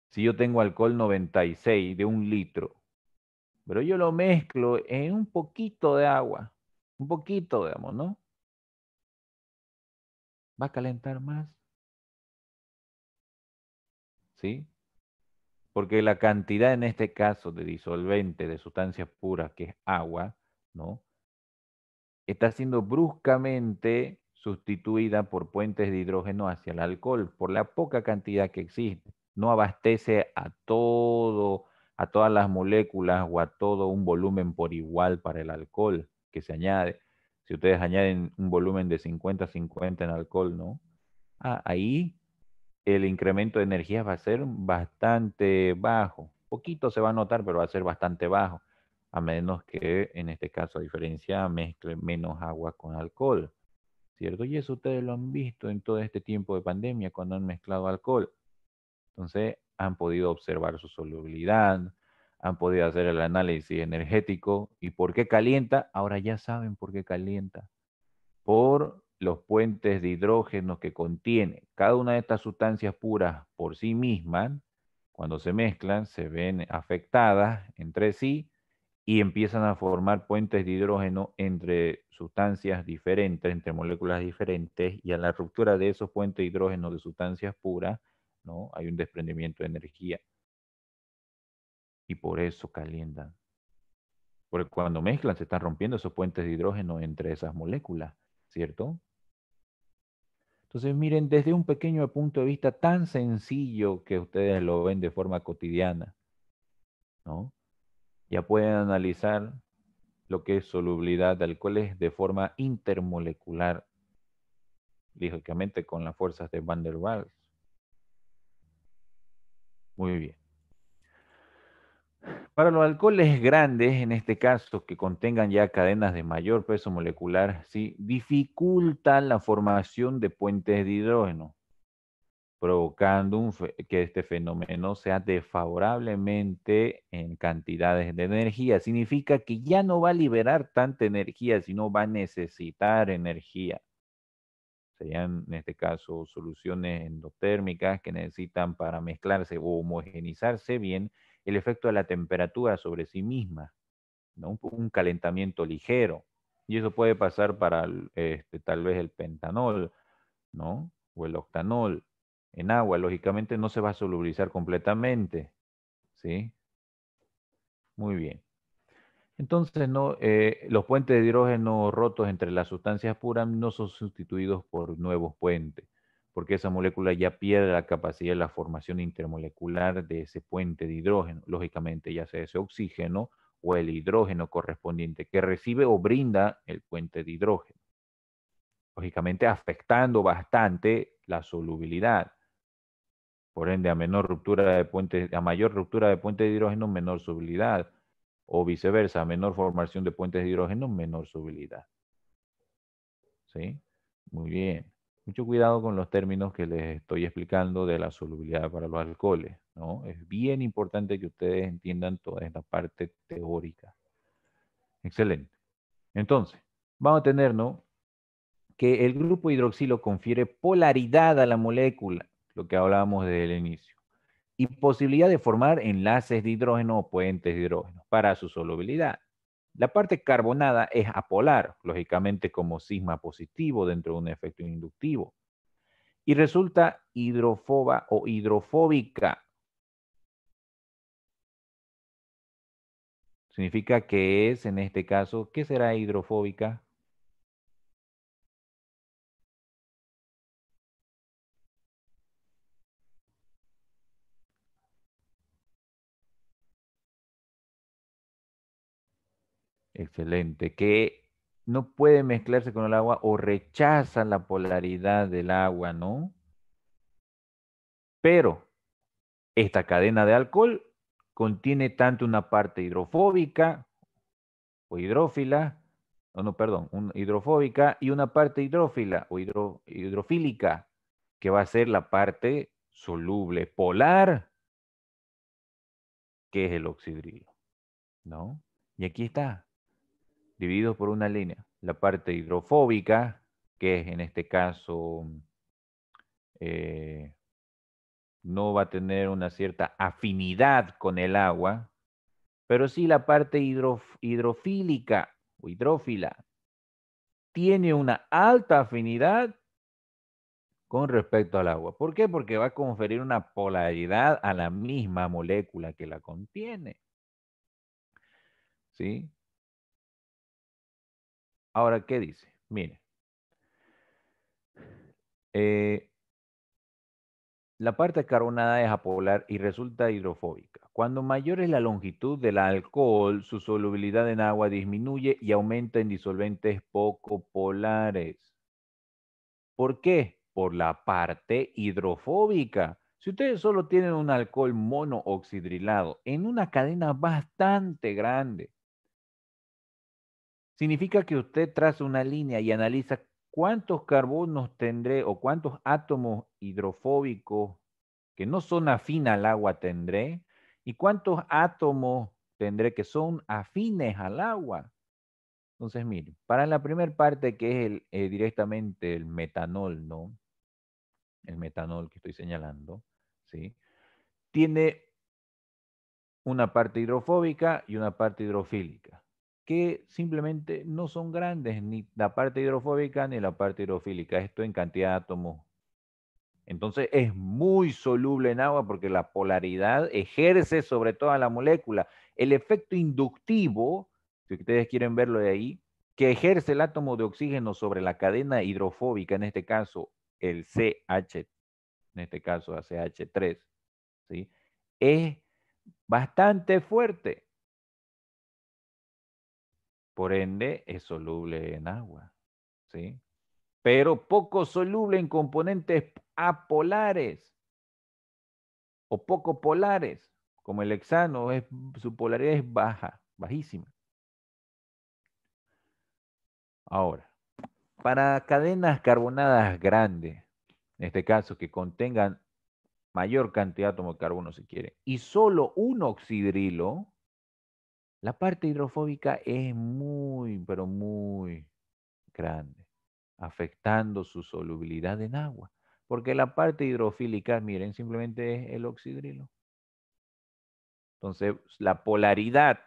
si yo tengo alcohol 96 de 1 litro, pero yo lo mezclo en un poquito de agua, un poquito, digamos, ¿no? ¿Va a calentar más? ¿Sí? Porque la cantidad en este caso de disolvente de sustancias puras, que es agua, ¿no? Está siendo bruscamente sustituida por puentes de hidrógeno hacia el alcohol, por la poca cantidad que existe. No abastece a todas las moléculas o a todo un volumen por igual para el alcohol que se añade. Si ustedes añaden un volumen de 50-50 en alcohol, ¿no? Ahí el incremento de energía va a ser bastante bajo. Poquito se va a notar, pero va a ser bastante bajo, a menos que en este caso, a diferencia, mezcle menos agua con alcohol, ¿cierto? Y eso ustedes lo han visto en todo este tiempo de pandemia cuando han mezclado alcohol. Entonces, han podido observar su solubilidad, han podido hacer el análisis energético y por qué calienta. Ahora ya saben por qué calienta, por los puentes de hidrógeno que contiene. Cada una de estas sustancias puras por sí mismas, cuando se mezclan, se ven afectadas entre sí y empiezan a formar puentes de hidrógeno entre sustancias diferentes, entre moléculas diferentes, y a la ruptura de esos puentes de hidrógeno de sustancias puras, ¿no? Hay un desprendimiento de energía. Y por eso calientan. Porque cuando mezclan se están rompiendo esos puentes de hidrógeno entre esas moléculas, ¿cierto? Entonces, miren, desde un pequeño punto de vista tan sencillo que ustedes lo ven de forma cotidiana, ¿no? Ya pueden analizar lo que es solubilidad de alcoholes de forma intermolecular, lógicamente con las fuerzas de Van der Waals. Muy bien. Para los alcoholes grandes, en este caso, que contengan ya cadenas de mayor peso molecular, ¿sí? Dificultan la formación de puentes de hidrógeno, provocando que este fenómeno sea desfavorablemente en cantidades de energía. Significa que ya no va a liberar tanta energía, sino va a necesitar energía. Serían, en este caso, soluciones endotérmicas que necesitan para mezclarse o homogenizarse bien el efecto de la temperatura sobre sí misma, ¿no? Un calentamiento ligero. Y eso puede pasar para tal vez el pentanol, ¿no? O el octanol. En agua, lógicamente, no se va a solubilizar completamente, ¿sí? Muy bien. Entonces, no, los puentes de hidrógeno rotos entre las sustancias puras no son sustituidos por nuevos puentes, porque esa molécula ya pierde la capacidad de la formación intermolecular de ese puente de hidrógeno, lógicamente, ya sea ese oxígeno o el hidrógeno correspondiente que recibe o brinda el puente de hidrógeno, lógicamente afectando bastante la solubilidad. Por ende, a mayor ruptura de puente de hidrógeno, menor solubilidad. O viceversa, menor formación de puentes de hidrógeno, menor solubilidad. ¿Sí? Muy bien. Mucho cuidado con los términos que les estoy explicando de la solubilidad para los alcoholes, ¿no? Es bien importante que ustedes entiendan toda esta parte teórica. Excelente. Entonces, vamos a tener, ¿no?, que el grupo hidroxilo confiere polaridad a la molécula, lo que hablábamos desde el inicio, y posibilidad de formar enlaces de hidrógeno o puentes de hidrógeno para su solubilidad. La parte carbonada es apolar, lógicamente como sigma positivo dentro de un efecto inductivo, y resulta hidrofoba o hidrofóbica. Significa que es, en este caso, ¿qué será hidrofóbica? Excelente, que no puede mezclarse con el agua o rechaza la polaridad del agua, ¿no? Pero esta cadena de alcohol contiene tanto una parte hidrofóbica o hidrófila, hidrofóbica y una parte hidrófila o hidrofílica, que va a ser la parte soluble polar, que es el oxidrilo, ¿no? Y aquí está, dividido por una línea. La parte hidrofóbica, que es en este caso no va a tener una cierta afinidad con el agua, pero sí la parte hidrofílica o hidrófila tiene una alta afinidad con respecto al agua. ¿Por qué? Porque va a conferir una polaridad a la misma molécula que la contiene. ¿Sí? Ahora, ¿qué dice? Mire. La parte carbonada es apolar y resulta hidrofóbica. Cuando mayor es la longitud del alcohol, su solubilidad en agua disminuye y aumenta en disolventes poco polares. ¿Por qué? Por la parte hidrofóbica. Si ustedes solo tienen un alcohol monooxidrilado en una cadena bastante grande, significa que usted traza una línea y analiza cuántos carbonos tendré o cuántos átomos hidrofóbicos que no son afines al agua tendré y cuántos átomos tendré que son afines al agua. Entonces, miren, para la primera parte que es directamente el metanol, ¿no? El metanol que estoy señalando, ¿sí? Tiene una parte hidrofóbica y una parte hidrofílica, que simplemente no son grandes, ni la parte hidrofóbica ni la parte hidrofílica, esto en cantidad de átomos. Entonces es muy soluble en agua porque la polaridad ejerce sobre toda la molécula. El efecto inductivo, si ustedes quieren verlo de ahí, que ejerce el átomo de oxígeno sobre la cadena hidrofóbica, en este caso el CH, en este caso a CH3, ¿sí? Es bastante fuerte. Por ende, es soluble en agua, ¿sí? Pero poco soluble en componentes apolares o poco polares, como el hexano, su polaridad es baja, bajísima. Ahora, para cadenas carbonadas grandes, en este caso que contengan mayor cantidad de átomos de carbono si quiere, y solo un oxidrilo, la parte hidrofóbica es muy, pero muy grande, afectando su solubilidad en agua. Porque la parte hidrofílica, miren, simplemente es el oxidrilo. Entonces, la polaridad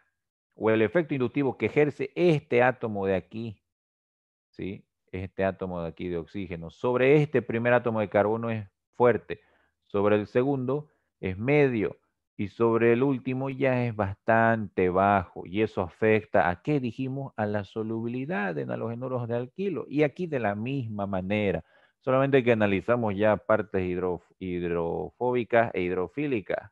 o el efecto inductivo que ejerce este átomo de aquí, ¿sí? Este átomo de aquí de oxígeno, sobre este primer átomo de carbono es fuerte, sobre el segundo es medio y sobre el último ya es bastante bajo y eso afecta ¿a qué dijimos? A la solubilidad en halogenuros de alquilo y aquí de la misma manera, solamente que analizamos ya partes hidrofóbicas e hidrofílicas.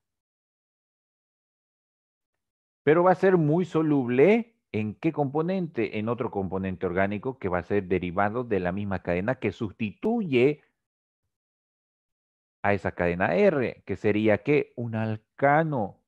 Pero va a ser muy soluble ¿en qué componente? En otro componente orgánico que va a ser derivado de la misma cadena que sustituye a esa cadena R, que sería ¿qué? Un alcano.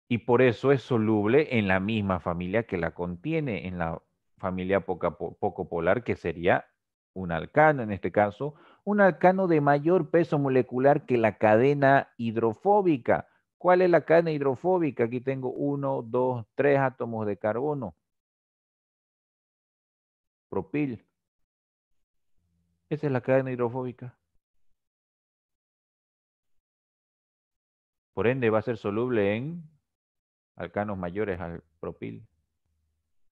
Y por eso es soluble en la misma familia que la contiene, en la familia poco polar, que sería un alcano, en este caso, un alcano de mayor peso molecular que la cadena hidrofóbica. ¿Cuál es la cadena hidrofóbica? Aquí tengo 1, 2, 3 átomos de carbono. Propil. Esa es la cadena hidrofóbica. Por ende, va a ser soluble en alcanos mayores al propil,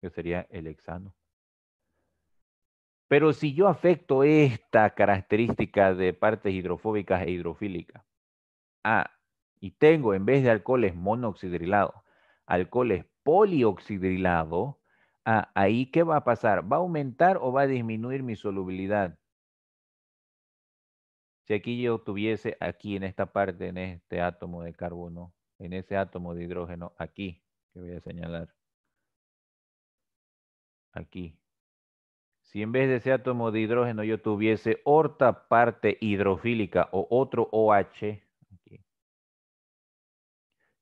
que sería el hexano. Pero si yo afecto esta característica de partes hidrofóbicas e hidrofílicas, y tengo en vez de alcoholes monooxidrilados, alcoholes polioxidrilados, ahí ¿qué va a pasar? ¿Va a aumentar o va a disminuir mi solubilidad? Si aquí yo tuviese aquí en esta parte, en este átomo de carbono, en ese átomo de hidrógeno, aquí, que voy a señalar, aquí. Si en vez de ese átomo de hidrógeno yo tuviese otra parte hidrofílica o otro OH, aquí,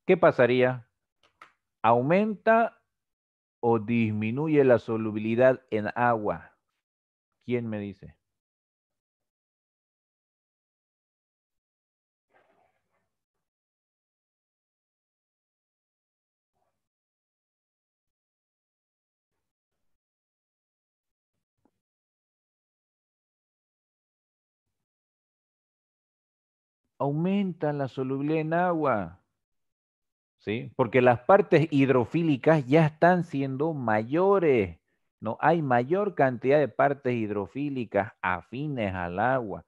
¿qué pasaría? ¿Aumenta o disminuye la solubilidad en agua? ¿Quién me dice? Aumenta la solubilidad en agua, ¿sí? Porque las partes hidrofílicas ya están siendo mayores, ¿no? Hay mayor cantidad de partes hidrofílicas afines al agua.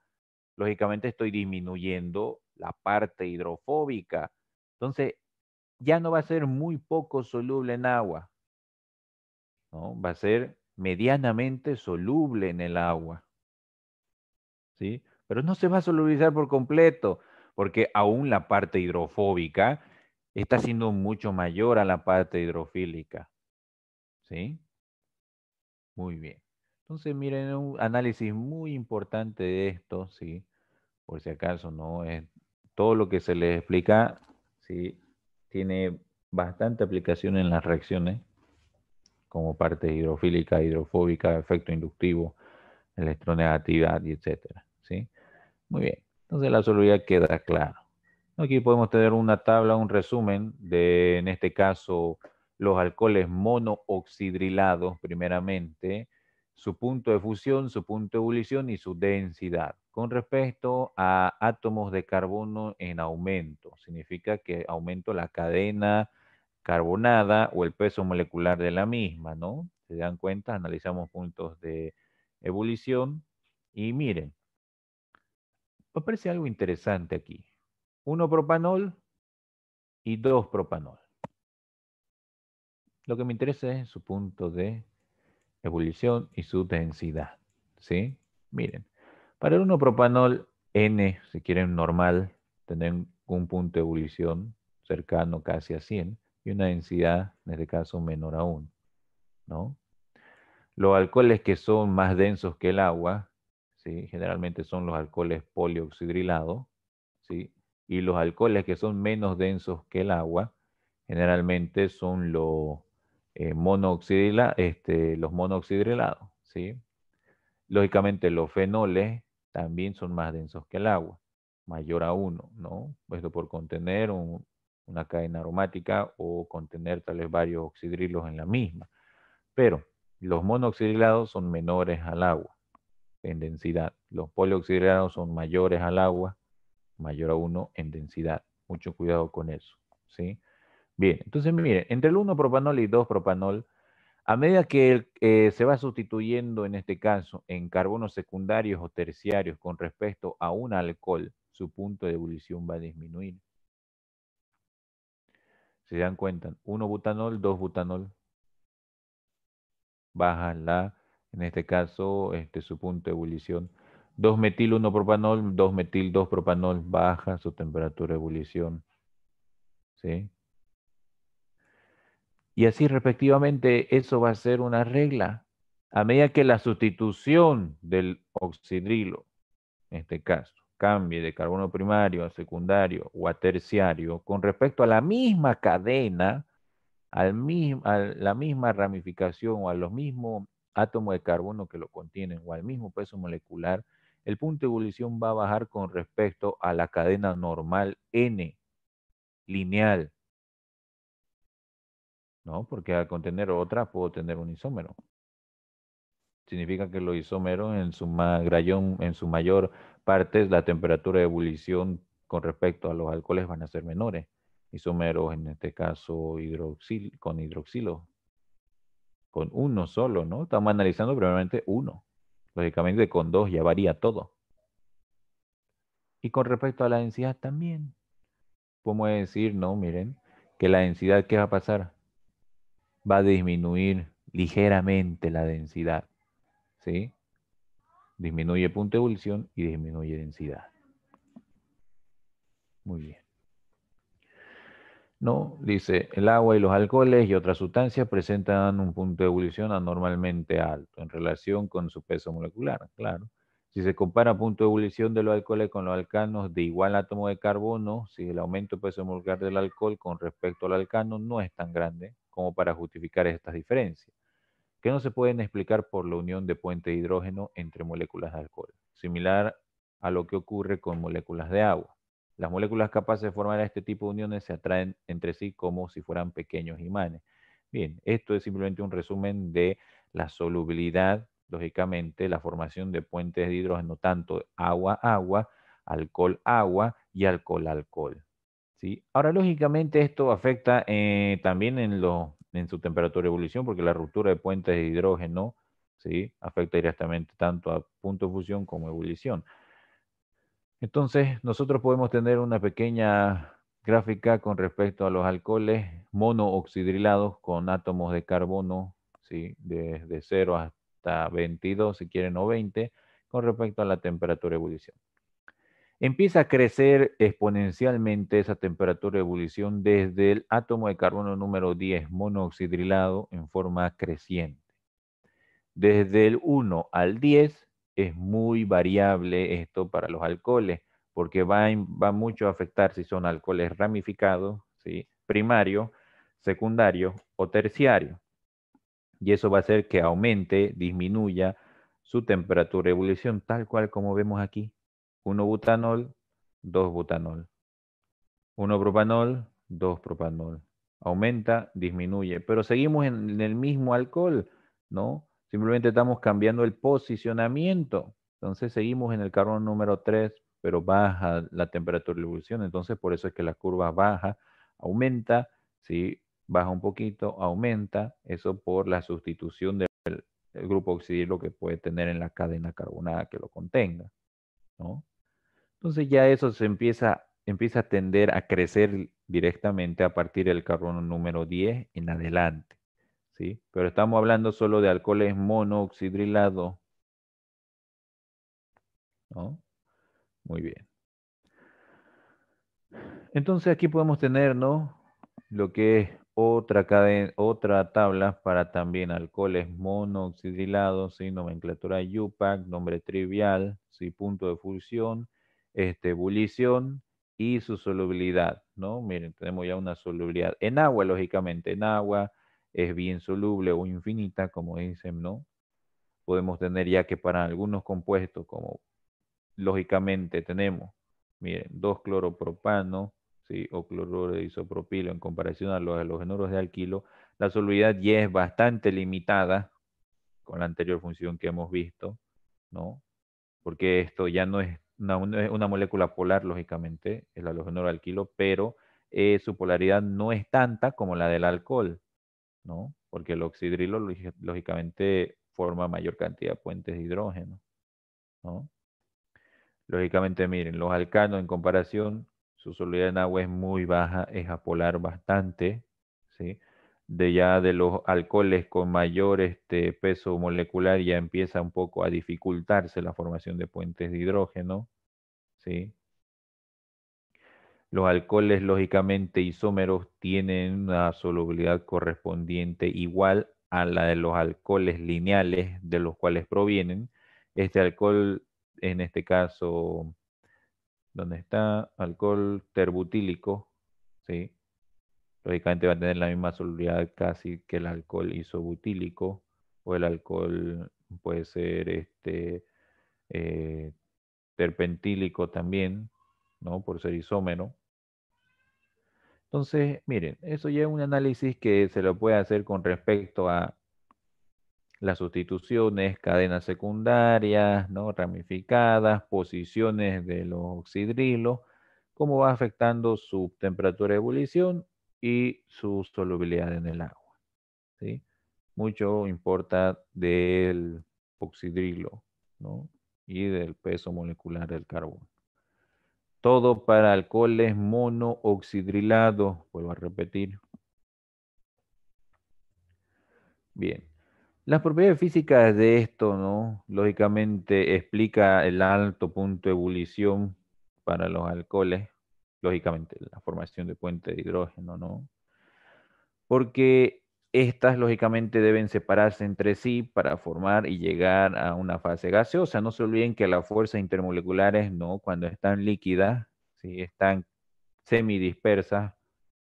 Lógicamente estoy disminuyendo la parte hidrofóbica. Entonces, ya no va a ser muy poco soluble en agua, ¿no? Va a ser medianamente soluble en el agua, ¿sí? Pero no se va a solubilizar por completo, porque aún la parte hidrofóbica está siendo mucho mayor a la parte hidrofílica, ¿sí? Muy bien. Entonces, miren, un análisis muy importante de esto, ¿sí? Por si acaso, ¿no? Todo lo que se les explica, ¿sí? Tiene bastante aplicación en las reacciones, como parte hidrofílica, hidrofóbica, efecto inductivo, electronegatividad, y etcétera, ¿sí? Muy bien. Entonces la solubilidad queda clara. Aquí podemos tener una tabla, un resumen de, en este caso, los alcoholes monooxidrilados, primeramente, su punto de fusión, su punto de ebullición y su densidad. Con respecto a átomos de carbono en aumento, significa que aumento la cadena carbonada o el peso molecular de la misma, ¿no? Se dan cuenta, analizamos puntos de ebullición y miren, me parece algo interesante aquí. 1 propanol y 2 propanol. Lo que me interesa es su punto de ebullición y su densidad, ¿sí? Miren, para el 1-propanol N, si quieren normal, tienen un punto de ebullición cercano casi a 100 y una densidad, en este caso, menor a 1, ¿no? Los alcoholes que son más densos que el agua, ¿sí? Generalmente son los alcoholes polioxidrilados, ¿sí? Y los alcoholes que son menos densos que el agua, generalmente son los monoxidrilados, ¿sí? Lógicamente los fenoles también son más densos que el agua, mayor a 1, ¿no? Esto por contener una cadena aromática o contener tal vez varios oxidrilos en la misma. Pero los monoxidrilados son menores al agua en densidad. Los polioxidrilados son mayores al agua, mayor a 1 en densidad. Mucho cuidado con eso, ¿sí? Bien, entonces miren, entre el 1-propanol y 2-propanol, a medida que se va sustituyendo, en este caso, en carbonos secundarios o terciarios con respecto a un alcohol, su punto de ebullición va a disminuir. ¿Se dan cuenta? 1-butanol, 2-butanol, baja en este caso, su punto de ebullición. 2-metil 1-propanol, 2-metil 2-propanol, baja su temperatura de ebullición, ¿sí? Y así respectivamente, eso va a ser una regla. A medida que la sustitución del oxidrilo, en este caso, cambie de carbono primario a secundario o a terciario, con respecto a la misma cadena, a la misma ramificación o a los mismos átomos de carbono que lo contienen o al mismo peso molecular, el punto de ebullición va a bajar con respecto a la cadena normal N, lineal, ¿no? Porque al contener otra puedo tener un isómero. Significa que los isómeros en su mayor parte, la temperatura de ebullición con respecto a los alcoholes van a ser menores. Isómeros, en este caso, con hidroxilo, con uno solo, ¿no? Estamos analizando primeramente uno. Lógicamente con 2 ya varía todo. Y con respecto a la densidad también. Podemos decir, no, miren, que la densidad, ¿qué va a pasar? Va a disminuir ligeramente la densidad, ¿sí? Disminuye punto de ebullición y disminuye densidad. Muy bien. No, dice, el agua y los alcoholes y otras sustancias presentan un punto de ebullición anormalmente alto en relación con su peso molecular, claro. Si se compara punto de ebullición de los alcoholes con los alcanos de igual átomo de carbono, si el aumento de peso molecular del alcohol con respecto al alcano no es tan grande como para justificar estas diferencias, que no se pueden explicar por la unión de puentes de hidrógeno entre moléculas de alcohol, similar a lo que ocurre con moléculas de agua. Las moléculas capaces de formar este tipo de uniones se atraen entre sí como si fueran pequeños imanes. Bien, esto es simplemente un resumen de la solubilidad, lógicamente, la formación de puentes de hidrógeno, tanto agua-agua, alcohol-agua y alcohol-alcohol. ¿Sí? Ahora, lógicamente, esto afecta también en su temperatura de ebullición, porque la ruptura de puentes de hidrógeno, ¿sí? Afecta directamente tanto a punto de fusión como ebullición. Entonces, nosotros podemos tener una pequeña gráfica con respecto a los alcoholes monooxidrilados con átomos de carbono, ¿sí? Desde 0 hasta 22, si quieren, o 20, con respecto a la temperatura de ebullición. Empieza a crecer exponencialmente esa temperatura de ebullición desde el átomo de carbono número 10 monooxidrilado en forma creciente. Desde el 1 al 10 es muy variable esto para los alcoholes, porque va mucho a afectar si son alcoholes ramificados, ¿sí? Primario, secundario o terciario. Y eso va a hacer que aumente, disminuya su temperatura de ebullición, tal cual como vemos aquí. 1-butanol, 2-butanol. 1-propanol, 2-propanol. Aumenta, disminuye, pero seguimos en el mismo alcohol, ¿no? Simplemente estamos cambiando el posicionamiento. Entonces seguimos en el carbono número 3, pero baja la temperatura de ebullición. Entonces por eso es que la curva baja, aumenta, ¿sí? Baja un poquito, aumenta. Eso por la sustitución del grupo oxidilo que puede tener en la cadena carbonada que lo contenga, ¿no? Entonces ya eso se empieza a tender a crecer directamente a partir del carbono número 10 en adelante, ¿sí? Pero estamos hablando solo de alcoholes monooxidrilados, ¿no? Muy bien. Entonces aquí podemos tener, ¿no? Lo que es otra tabla para también alcoholes monooxidrilados, ¿sí? Nomenclatura UPAC, nombre trivial, ¿sí? Punto de fusión, ebullición y su solubilidad, ¿no? Miren, tenemos ya una solubilidad en agua, lógicamente, en agua es bien soluble o infinita, como dicen, ¿no? Podemos tener ya que para algunos compuestos, como lógicamente tenemos, miren, 2-cloropropano, ¿sí? O cloruro de isopropilo en comparación a los halogénuros de alquilo, la solubilidad ya es bastante limitada con la anterior función que hemos visto, ¿no? Porque esto ya no es una molécula polar, lógicamente, el halogénuro de alquilo, pero su polaridad no es tanta como la del alcohol, ¿no? Porque el oxidrilo, lógicamente, forma mayor cantidad de puentes de hidrógeno, ¿no? Lógicamente, miren, los alcanos en comparación, su solubilidad en agua es muy baja, es apolar bastante, ¿sí? De los alcoholes con mayor peso molecular ya empieza un poco a dificultarse la formación de puentes de hidrógeno, ¿sí? Los alcoholes, lógicamente, isómeros tienen una solubilidad correspondiente igual a la de los alcoholes lineales de los cuales provienen. Este alcohol, en este caso, donde está alcohol terbutílico, ¿sí? Lógicamente va a tener la misma solubilidad casi que el alcohol isobutílico, o el alcohol puede ser eh, terpentílico también, ¿no? Por ser isómero. Entonces, miren, eso ya es un análisis que se lo puede hacer con respecto a las sustituciones, cadenas secundarias, ¿no? Ramificadas, posiciones de los oxidrilos, cómo va afectando su temperatura de ebullición y su solubilidad en el agua, ¿sí? Mucho importa del oxidrilo, ¿no? Y del peso molecular del carbono. Todo para alcoholes monooxidrilados, vuelvo a repetir. Bien. Las propiedades físicas de esto, ¿no? Lógicamente explica el alto punto de ebullición para los alcoholes, lógicamente la formación de puente de hidrógeno, ¿no? Porque estas lógicamente deben separarse entre sí para formar y llegar a una fase gaseosa. No se olviden que las fuerzas intermoleculares, ¿no? Cuando están líquidas, ¿sí? Están semidispersas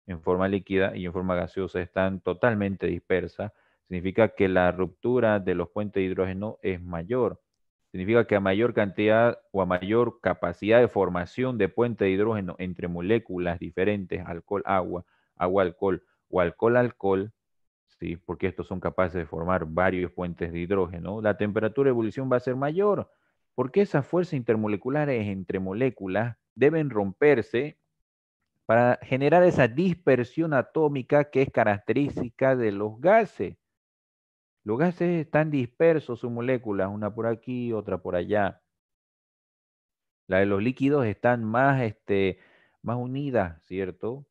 en forma líquida y en forma gaseosa están totalmente dispersas. Significa que la ruptura de los puentes de hidrógeno es mayor. Significa que a mayor cantidad o a mayor capacidad de formación de puente de hidrógeno entre moléculas diferentes, alcohol, agua, agua-alcohol o alcohol-alcohol, ¿sí? Porque estos son capaces de formar varios puentes de hidrógeno, la temperatura de ebullición va a ser mayor, porque esas fuerzas intermoleculares entre moléculas deben romperse para generar esa dispersión atómica que es característica de los gases. Los gases están dispersos sus moléculas, una por aquí, otra por allá. La de los líquidos están más unidas, ¿cierto?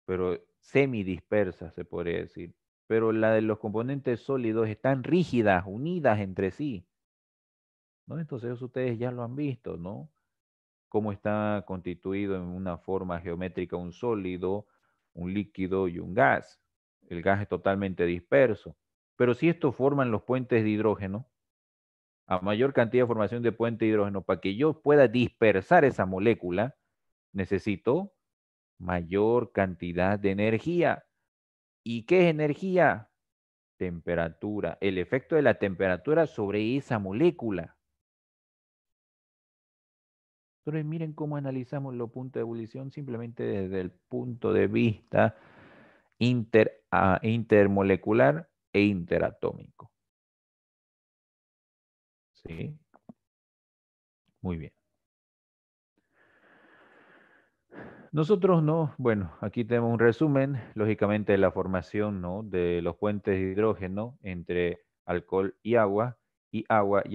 Pero semidispersas, se podría decir. Pero la de los componentes sólidos están rígidas, unidas entre sí, ¿no? Entonces eso ustedes ya lo han visto, ¿no? Cómo está constituido en una forma geométrica un sólido, un líquido y un gas. El gas es totalmente disperso. Pero si estos forman los puentes de hidrógeno, a mayor cantidad de formación de puente de hidrógeno, para que yo pueda dispersar esa molécula, necesito mayor cantidad de energía. ¿Y qué es energía? Temperatura. El efecto de la temperatura sobre esa molécula. Entonces miren cómo analizamos los puntos de ebullición simplemente desde el punto de vista intermolecular e interatómico. ¿Sí? Muy bien. Nosotros no, bueno, aquí tenemos un resumen, lógicamente, de la formación, ¿no?, de los puentes de hidrógeno entre alcohol y agua y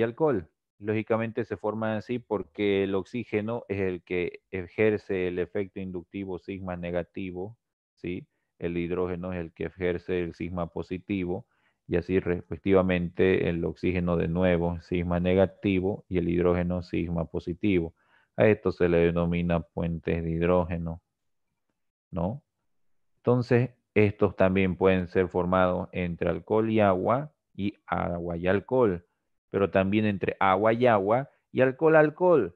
alcohol. Lógicamente se forman así porque el oxígeno es el que ejerce el efecto inductivo sigma negativo, ¿sí? El hidrógeno es el que ejerce el sigma positivo y así respectivamente el oxígeno de nuevo sigma negativo y el hidrógeno sigma positivo. A esto se le denomina puentes de hidrógeno, ¿no? Entonces, estos también pueden ser formados entre alcohol y agua y alcohol, pero también entre agua y alcohol,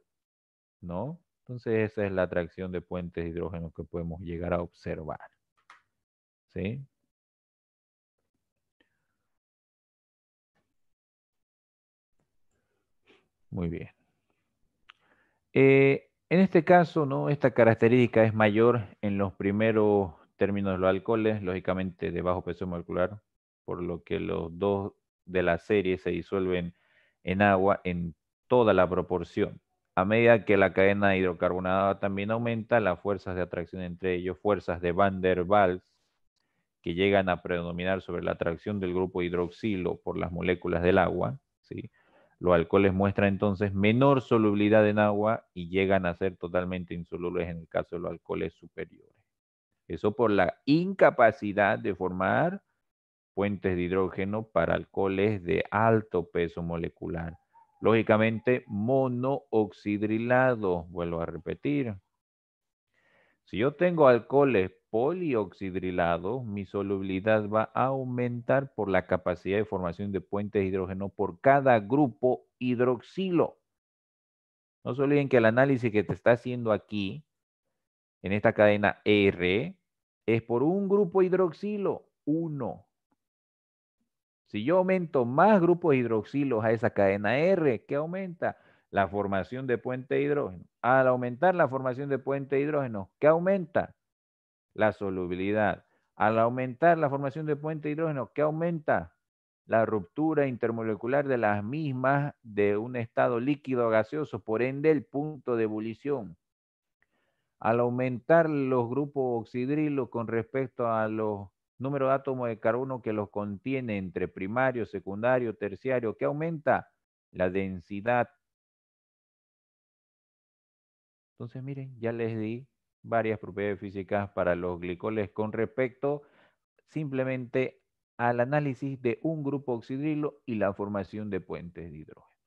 ¿no? Entonces, esa es la atracción de puentes de hidrógeno que podemos llegar a observar, ¿sí? Muy bien. En este caso, ¿no?, esta característica es mayor en los primeros términos de los alcoholes, lógicamente de bajo peso molecular, por lo que los dos de la serie se disuelven en agua en toda la proporción. A medida que la cadena hidrocarbonada también aumenta, las fuerzas de atracción entre ellos, fuerzas de Van der Waals, que llegan a predominar sobre la atracción del grupo hidroxilo por las moléculas del agua, ¿sí? Los alcoholes muestran entonces menor solubilidad en agua y llegan a ser totalmente insolubles en el caso de los alcoholes superiores. Eso por la incapacidad de formar puentes de hidrógeno para alcoholes de alto peso molecular. Lógicamente, monooxidrilados, vuelvo a repetir. Si yo tengo alcoholes polioxidrilados, mi solubilidad va a aumentar por la capacidad de formación de puentes de hidrógeno por cada grupo hidroxilo. No se olviden que el análisis que te está haciendo aquí, en esta cadena R, es por un grupo hidroxilo, 1. Si yo aumento más grupos hidroxilos a esa cadena R, ¿qué aumenta? La formación de puente de hidrógeno. Al aumentar la formación de puente de hidrógeno, ¿qué aumenta? La solubilidad. Al aumentar la formación de puente de hidrógeno, ¿qué aumenta? La ruptura intermolecular de las mismas de un estado líquido a gaseoso, por ende el punto de ebullición. Al aumentar los grupos oxidrilos con respecto a los números de átomos de carbono que los contiene entre primario, secundario, terciario, ¿qué aumenta? La densidad. Entonces, miren, ya les di varias propiedades físicas para los glicoles con respecto simplemente al análisis de un grupo oxidrilo y la formación de puentes de hidrógeno.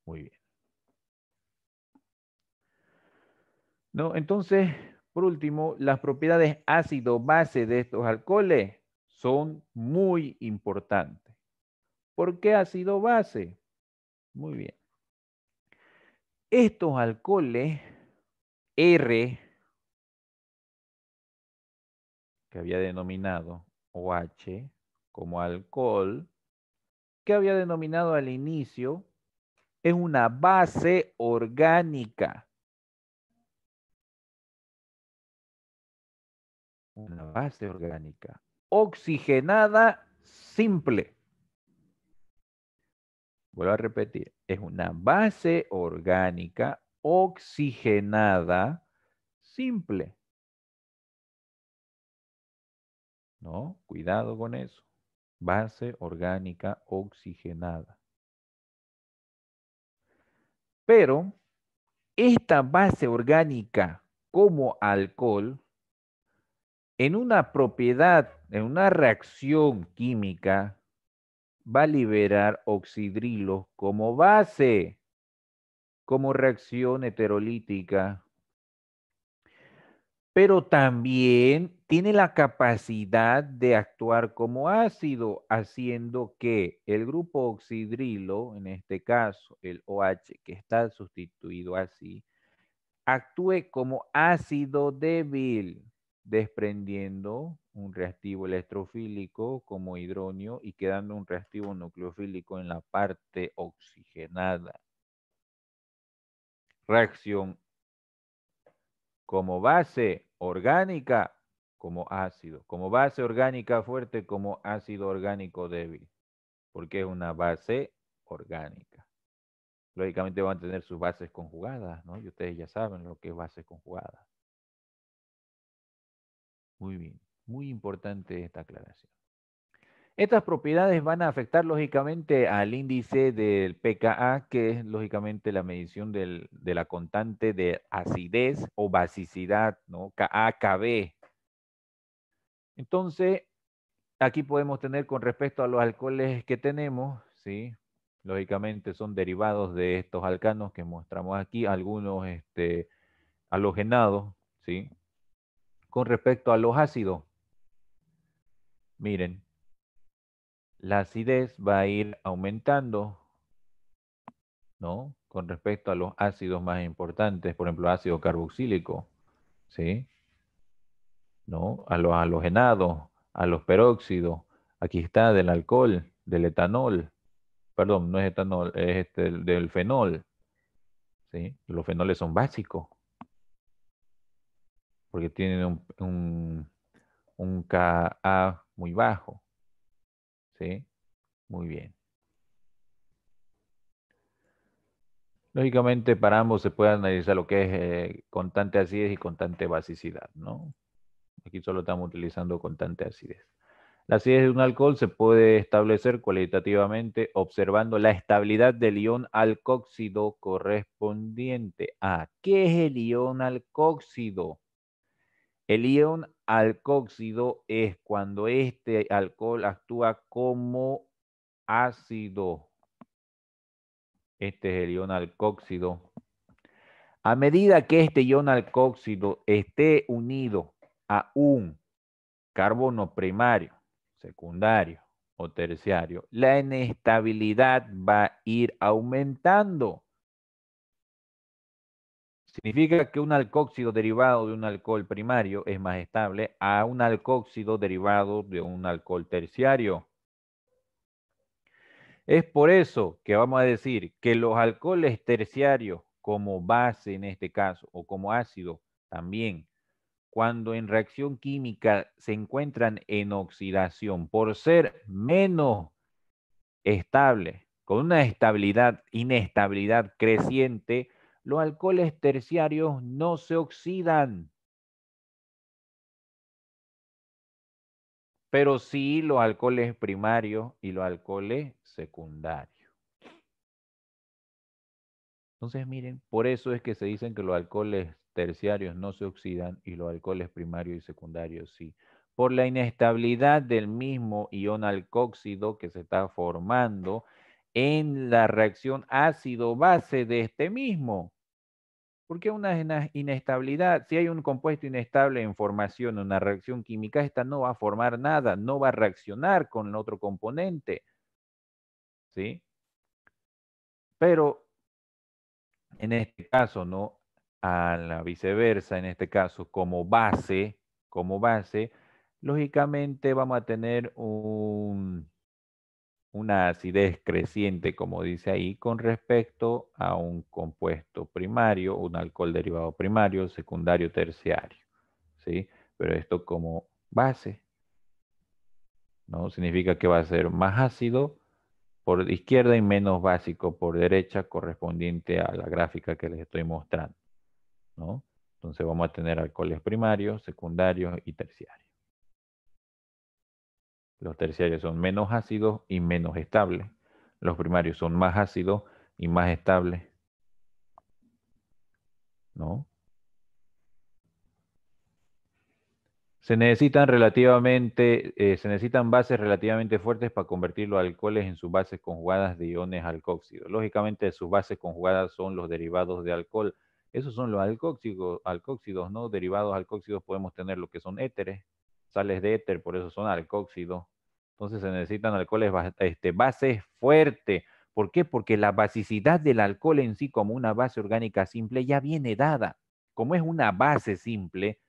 Muy bien. ¿No? Entonces, por último, las propiedades ácido-base de estos alcoholes son muy importantes. ¿Por qué ácido-base? Muy bien. Estos alcoholes R, que había denominado OH como alcohol, que había denominado al inicio, es una base orgánica. Una base orgánica oxigenada simple. Vuelvo a repetir, es una base orgánica oxigenada simple. ¿No? Cuidado con eso. Base orgánica oxigenada. Pero esta base orgánica como alcohol, en una propiedad, en una reacción química, va a liberar oxidrilos como base, como reacción heterolítica, pero también tiene la capacidad de actuar como ácido, haciendo que el grupo oxidrilo, en este caso el OH, que está sustituido así, actúe como ácido débil, desprendiendo un reactivo electrofílico como hidronio y quedando un reactivo nucleofílico en la parte oxigenada. Reacción como base orgánica como ácido, como base orgánica fuerte como ácido orgánico débil. porque es una base orgánica. Lógicamente van a tener sus bases conjugadas, ¿no? Y ustedes ya saben lo que es base conjugada. Muy bien, muy importante esta aclaración. Estas propiedades van a afectar lógicamente al índice del pKa, que es lógicamente la medición de la constante de acidez o basicidad, ¿no? Ka, Kb. Entonces, aquí podemos tener con respecto a los alcoholes que tenemos, ¿sí? Lógicamente son derivados de estos alcanos que mostramos aquí, algunos halogenados, ¿sí? Con respecto a los ácidos, miren, la acidez va a ir aumentando, ¿no? Con respecto a los ácidos más importantes, por ejemplo, ácido carboxílico, ¿sí? ¿No? A los halogenados, a los peróxidos, aquí está del alcohol, del etanol, perdón, no es etanol, es del fenol, ¿sí? Los fenoles son básicos, porque tienen un Ka muy bajo, ¿sí? Muy bien. Lógicamente, para ambos se puede analizar lo que es constante acidez y constante basicidad, ¿no? Aquí solo estamos utilizando constante acidez. La acidez de un alcohol se puede establecer cualitativamente observando la estabilidad del ion alcóxido correspondiente a. ¿Qué es el ion alcóxido? El ion alcóxido es cuando este alcohol actúa como ácido. Este es el ion alcóxido. A medida que este ion alcóxido esté unido a un carbono primario, secundario o terciario, la inestabilidad va a ir aumentando. Significa que un alcóxido derivado de un alcohol primario es más estable a un alcóxido derivado de un alcohol terciario. Es por eso que vamos a decir que los alcoholes terciarios, como base en este caso, o como ácido también, cuando en reacción química se encuentran en oxidación, por ser menos estables, con una inestabilidad creciente, los alcoholes terciarios no se oxidan, pero sí los alcoholes primarios y los alcoholes secundarios. Entonces, miren, por eso es que se dicen que los alcoholes terciarios no se oxidan y los alcoholes primarios y secundarios sí. Por la inestabilidad del mismo ion alcóxido que se está formando en la reacción ácido-base de este mismo. ¿Por qué una inestabilidad? Si hay un compuesto inestable en formación en una reacción química, esta no va a formar nada, no va a reaccionar con el otro componente. ¿Sí? Pero en este caso, ¿no? A la viceversa, en este caso, como base, lógicamente vamos a tener una acidez creciente, como dice ahí, con respecto a un compuesto primario, un alcohol derivado primario, secundario, terciario, ¿sí? Pero esto como base, ¿no? Significa que va a ser más ácido por izquierda y menos básico por derecha, correspondiente a la gráfica que les estoy mostrando, ¿no? Entonces vamos a tener alcoholes primarios, secundarios y terciarios. Los terciarios son menos ácidos y menos estables. Los primarios son más ácidos y más estables, ¿no? Se necesitan bases relativamente fuertes para convertir los alcoholes en sus bases conjugadas de iones alcóxidos. Lógicamente, sus bases conjugadas son los derivados de alcohol. Esos son los alcóxidos, ¿no? Derivados alcóxidos podemos tener lo que son éteres, sales de éter, por eso son alcóxidos. Entonces se necesitan alcoholes bases fuertes. ¿Por qué? Porque la basicidad del alcohol en sí como una base orgánica simple ya viene dada. Como es una base simple,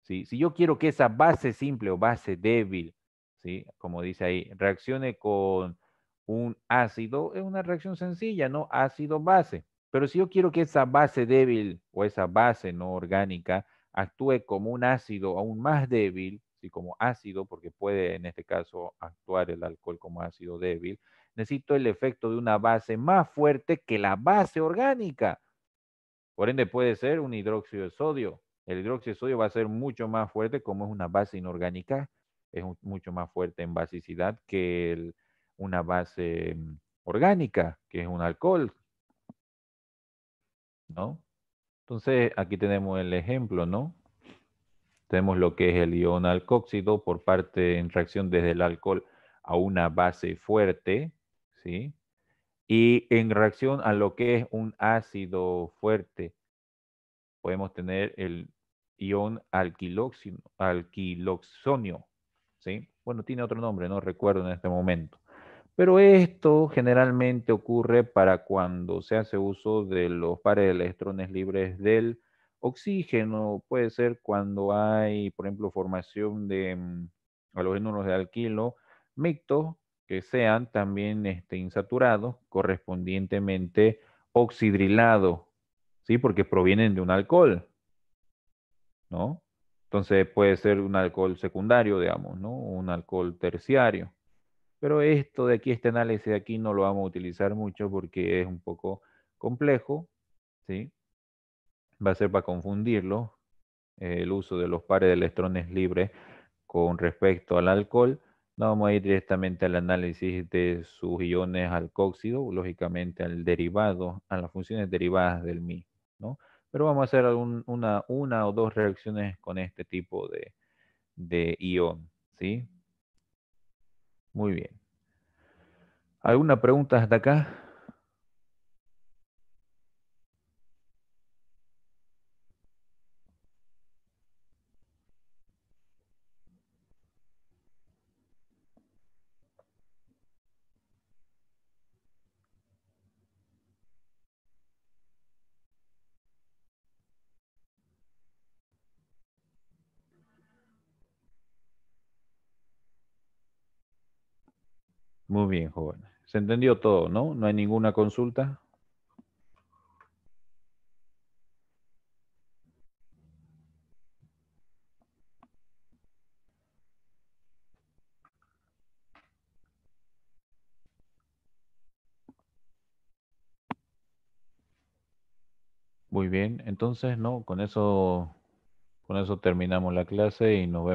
¿sí? Si yo quiero que esa base simple o base débil, ¿sí? Como dice ahí, reaccione con un ácido, es una reacción sencilla, ¿no? Ácido-base. Pero si yo quiero que esa base débil o esa base no orgánica actúe como un ácido aún más débil, ¿sí? Como ácido, porque puede en este caso actuar el alcohol como ácido débil, necesito el efecto de una base más fuerte que la base orgánica. Por ende, puede ser un hidróxido de sodio. El hidróxido de sodio va a ser mucho más fuerte como es una base inorgánica, es mucho más fuerte en basicidad que una base orgánica, que es un alcohol, ¿no? Entonces, aquí tenemos el ejemplo, ¿no? Tenemos lo que es el ion alcóxido por parte en reacción desde el alcohol a una base fuerte, ¿sí? Y en reacción a lo que es un ácido fuerte, podemos tener el ion alquiloxonio, ¿sí? Bueno, tiene otro nombre, no recuerdo en este momento. Pero esto generalmente ocurre para cuando se hace uso de los pares de electrones libres del oxígeno. Puede ser cuando hay, por ejemplo, formación de halogénuros de alquilo mixtos que sean también insaturados, correspondientemente oxidrilados, ¿sí? Porque provienen de un alcohol, ¿no? Entonces puede ser un alcohol secundario, digamos, ¿no? Un alcohol terciario. Pero esto de aquí, este análisis de aquí no lo vamos a utilizar mucho porque es un poco complejo, ¿sí? Va a ser para confundirlo, el uso de los pares de electrones libres con respecto al alcohol. No vamos a ir directamente al análisis de sus iones alcóxido, lógicamente al derivado, a las funciones derivadas del mismo, ¿no? Pero vamos a hacer una o dos reacciones con este tipo de ion, ¿sí? Muy bien. ¿Alguna pregunta hasta acá? Muy bien, jóvenes. Se entendió todo, ¿no? No hay ninguna consulta. Muy bien. Entonces, ¿no? Con eso terminamos la clase y nos vemos.